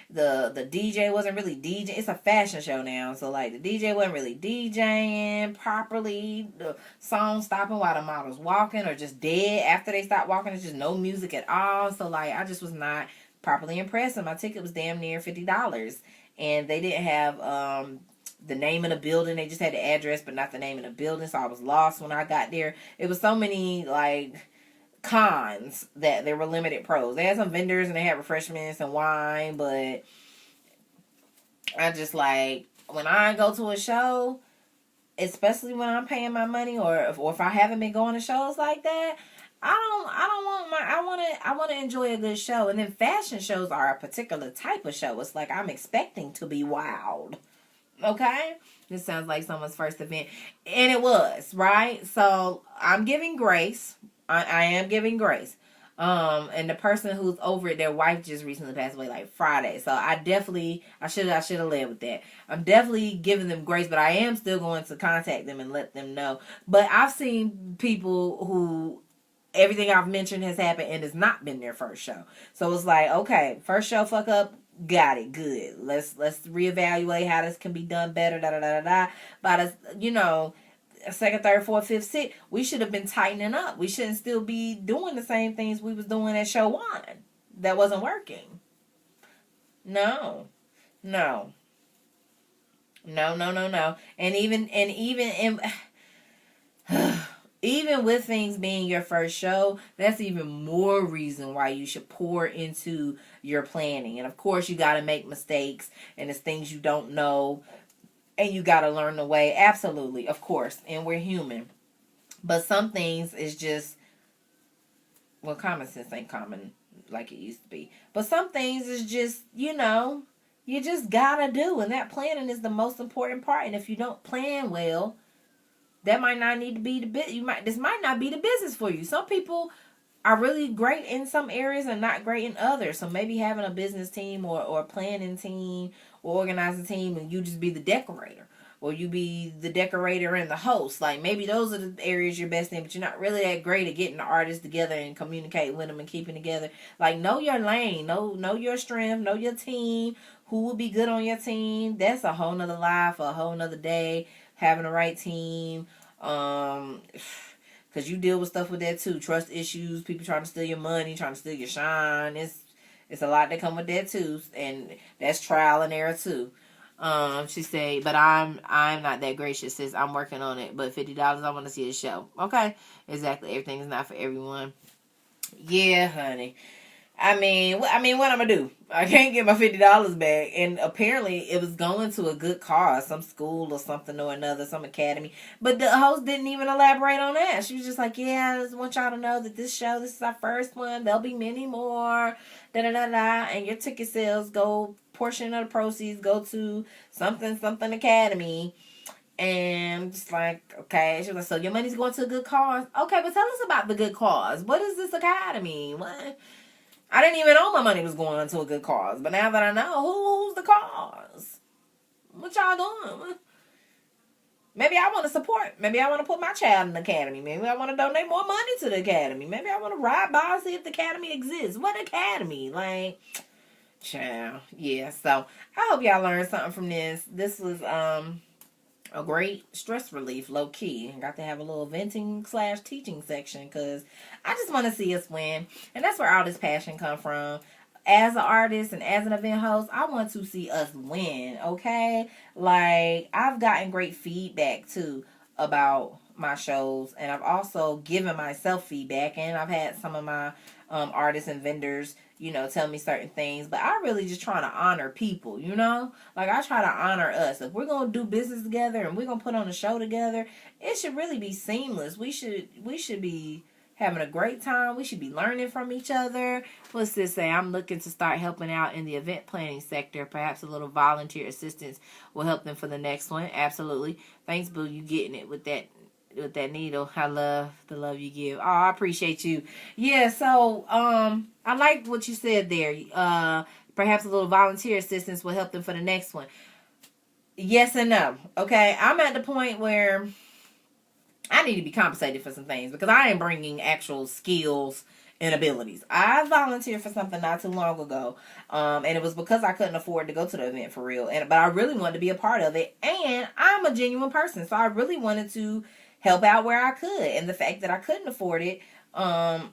Speaker 1: the DJ wasn't really DJing. It's a fashion show now, so like the DJ wasn't really DJing properly. The song stopping while the model's walking, or just dead after they stopped walking. It's just no music at all. So like, I just was not properly impressed, and my ticket was damn near $50, and they didn't have the name of the building. They just had the address but not the name of the building, so I was lost when I got there. It was so many like cons that there were limited pros. They had some vendors and they had refreshments and wine, but I just like, when I go to a show, especially when I'm paying my money, or if I haven't been going to shows like that, I want to enjoy a good show. And then fashion shows are a particular type of show. It's like I'm expecting to be wowed. Okay? This sounds like someone's first event. And it was, right? So I'm giving grace. I am giving grace. And the person who's over it, their wife just recently passed away like Friday. So I should have led with that. I'm definitely giving them grace, but I am still going to contact them and let them know. But I've seen people who everything I've mentioned has happened and it's not been their first show. So it's like, okay, first show fuck up, got it, good. Let's reevaluate how this can be done better. But second, third, fourth, fifth, sixth, we should have been tightening up. We shouldn't still be doing the same things we was doing at show 1. That wasn't working. No. And even with things being your first show, that's even more reason why you should pour into your planning. And of course, you got to make mistakes, and it's things you don't know, and you got to learn the way. Absolutely, of course, and we're human. But some things is just, well, common sense ain't common like it used to be. But some things is just, you just got to do, and that planning is the most important part. And if you don't plan well, that might not need to be this might not be the business for you. Some people are really great in some areas and not great in others. So maybe having a business team or a planning team or organizing team, and you just be the decorator, or you be the decorator and the host. Like, maybe those are the areas you're best in, but you're not really that great at getting the artists together and communicating with them and keeping together. Like, know your lane, know your strength, know your team, who will be good on your team. That's a whole nother life, a whole nother day. Having the right team, because you deal with stuff with that too. Trust issues, people trying to steal your money, trying to steal your shine. It's a lot that come with that too, and that's trial and error too. She said, but I'm not that gracious. Says I'm working on it, but $50, I want to see the show. Okay, exactly. Everything is not for everyone. Yeah, honey. I mean, what I'm gonna do? I can't get my $50 back, and apparently it was going to a good cause, some school or something or another, some academy. But the host didn't even elaborate on that. She was just like, "Yeah, I just want y'all to know that this is our first one. There'll be many more, da da da da, and your ticket sales go portion of the proceeds go to something something academy." And just like, okay, she was like, "So your money's going to a good cause, okay? But tell us about the good cause. What is this academy? What?" I didn't even know my money was going to a good cause. But now that I know, who's the cause? What y'all doing? Maybe I want to support. Maybe I want to put my child in the academy. Maybe I want to donate more money to the academy. Maybe I want to ride by and see if the academy exists. What academy? Like, child. Yeah, so I hope y'all learned something from this. This was a great stress relief, low key. Got to have a little venting / teaching section because I just want to see us win, and that's where all this passion come from. As an artist and as an event host, I want to see us win. Okay, like I've gotten great feedback too about my shows, and I've also given myself feedback, and I've had some of my artists and vendors, tell me certain things. But I really just trying to honor people, like I try to honor us. If we're gonna do business together and we're gonna put on a show together, it should really be seamless. We should be having a great time. We should be learning from each other. What's this say? I'm looking to start helping out in the event planning sector. Perhaps a little volunteer assistance will help them for the next one. Absolutely. Thanks, Boo. You getting it with that needle. I love the love you give. Oh, I appreciate you. Yeah, so I like what you said there. Perhaps a little volunteer assistance will help them for the next one. Yes and no. Okay, I'm at the point where I need to be compensated for some things because I ain't bringing actual skills and abilities. I volunteered for something not too long ago, and it was because I couldn't afford to go to the event for real. But I really wanted to be a part of it, and I'm a genuine person, so I really wanted to help out where I could. And the fact that I couldn't afford it, I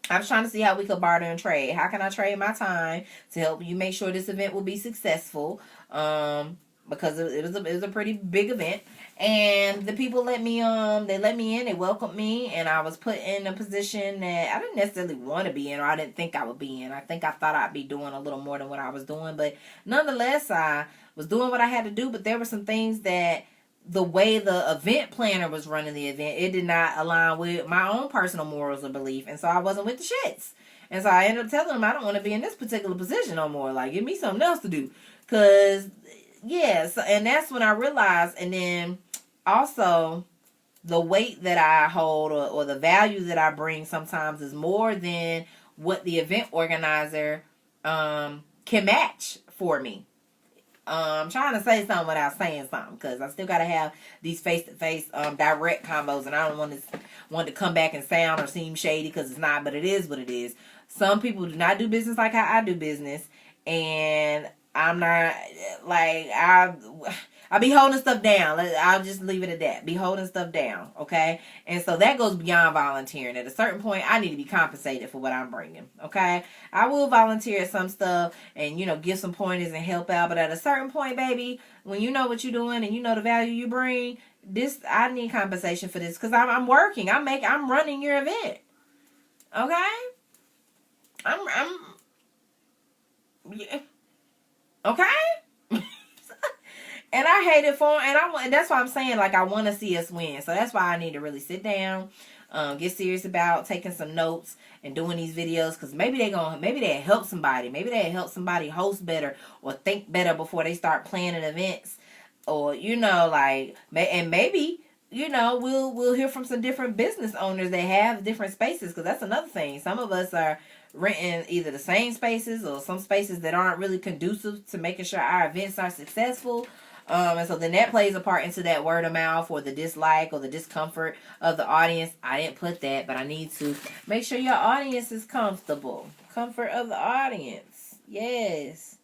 Speaker 1: was trying to see how we could barter and trade. How can I trade my time to help you make sure this event will be successful? Because it was a pretty big event, and the people let me in, they welcomed me, and I was put in a position that I didn't necessarily want to be in, or I didn't think I would be in. I thought I'd be doing a little more than what I was doing, but nonetheless, I was doing what I had to do. But there were some things that the way the event planner was running the event, it did not align with my own personal morals or belief, and so I wasn't with the shits. And so I ended up telling them I don't want to be in this particular position no more. Like, give me something else to do, because yes, and that's when I realized. And then also the weight that I hold, or the value that I bring sometimes is more than what the event organizer can match for me. I'm trying to say something without saying something, because I still got to have these face-to-face direct combos, and I don't want to come back and sound or seem shady, because it's not, but it is what it is. Some people do not do business like how I do business, and I'm not, like, I be holding stuff down. I'll just leave it at that. Be holding stuff down, okay? And so that goes beyond volunteering. At a certain point, I need to be compensated for what I'm bringing, okay? I will volunteer at some stuff and, give some pointers and help out. But at a certain point, baby, when you know what you're doing and you know the value you bring, I need compensation for this, because I'm working. I'm running your event, okay? Yeah. Okay? And I hate it for him, and that's why I'm saying, like, I want to see us win. So that's why I need to really sit down, get serious about taking some notes and doing these videos, because maybe they'll help somebody. Maybe they'll help somebody host better or think better before they start planning events, or like, and maybe we'll hear from some different business owners that have different spaces, because that's another thing. Some of us are renting either the same spaces or some spaces that aren't really conducive to making sure our events are successful. And so then that plays a part into that word of mouth, or the dislike, or the discomfort of the audience. I didn't put that, but I need to make sure your audience is comfortable. Comfort of the audience. Yes.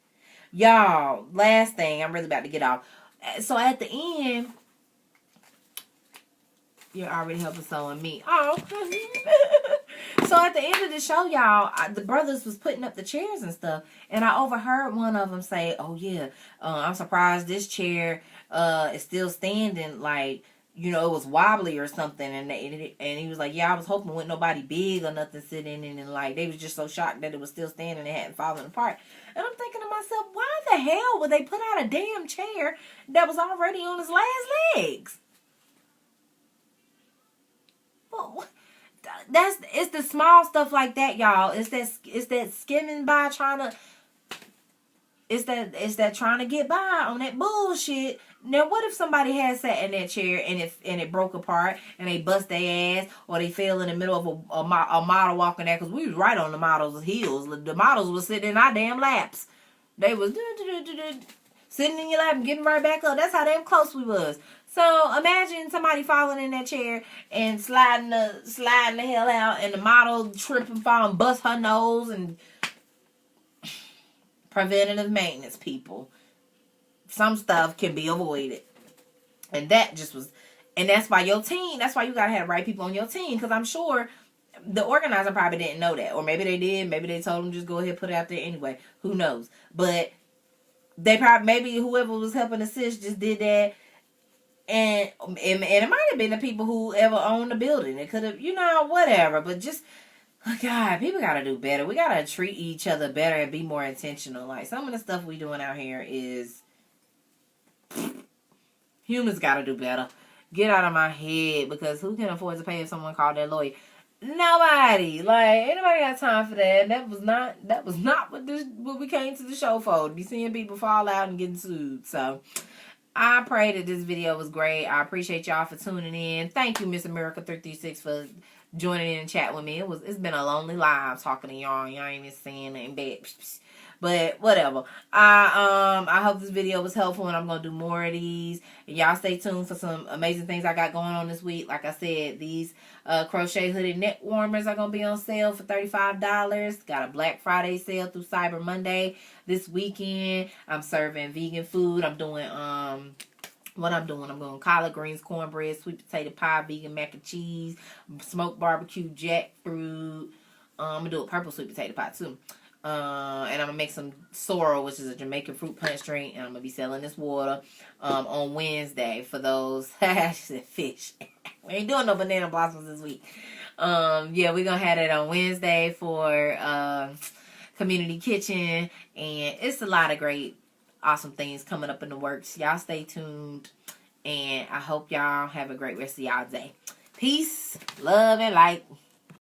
Speaker 1: Y'all, last thing, I'm really about to get off. So at the end, you're already helping someone me. Oh. So at the end of the show, y'all, the brothers was putting up the chairs and stuff, and I overheard one of them say, "Oh yeah, I'm surprised this chair is still standing. Like, you know, it was wobbly or something, and he was like, yeah, I was hoping with nobody big or nothing sitting in, and like they was just so shocked that it was still standing and hadn't fallen apart. And I'm thinking to myself, why the hell would they put out a damn chair that was already on his last legs? Well, it's the small stuff like that, y'all. It's that skimming by trying to. It's that trying to get by on that bullshit. Now, what if somebody had sat in that chair and it broke apart and they bust their ass, or they fell in the middle of a model walking there, because we was right on the model's heels. The models was sitting in our damn laps. They was sitting in your lap and getting right back up. That's how damn close we was. So imagine somebody falling in that chair and sliding the hell out, and the model tripping, falling, bust her nose, and preventative maintenance, people. Some stuff can be avoided. And that just was, and that's why your team, that's why you gotta have the right people on your team, because I'm sure the organizer probably didn't know that. Or maybe they did, maybe they told them just go ahead, put it out there anyway. Who knows? But they probably, maybe whoever was helping assist just did that. And it might have been the people who ever owned the building. It could have, you know, whatever. But just, oh God, people gotta do better. We gotta treat each other better and be more intentional. Like, some of the stuff we doing out here is, humans gotta do better. Get out of my head, because who can afford to pay if someone called their lawyer? Nobody. Like, ain't nobody got time for that. That was not what we came to the show for. To be seeing people fall out and getting sued. So I pray that this video was great. I appreciate y'all for tuning in. Thank you, Miss America 336, for joining in and chat with me. It's been a lonely live talking to y'all. Y'all ain't even saying nothing bad. But whatever. I hope this video was helpful, and I'm gonna do more of these. And y'all stay tuned for some amazing things I got going on this week. Like I said, these crochet hooded neck warmers are gonna be on sale for $35. Got a Black Friday sale through Cyber Monday this weekend. I'm serving vegan food. I'm doing what I'm doing, I'm going collard greens, cornbread, sweet potato pie, vegan mac and cheese, smoked barbecue, jackfruit. I'm gonna do a purple sweet potato pie too. And I'm gonna make some sorrel, which is a Jamaican fruit punch drink, and I'm gonna be selling this water on Wednesday for those. She said fish. We ain't doing no banana blossoms this week. Yeah, we're gonna have it on Wednesday for community kitchen, and it's a lot of great, awesome things coming up in the works. Y'all stay tuned, and I hope y'all have a great rest of y'all day. Peace, love, and light.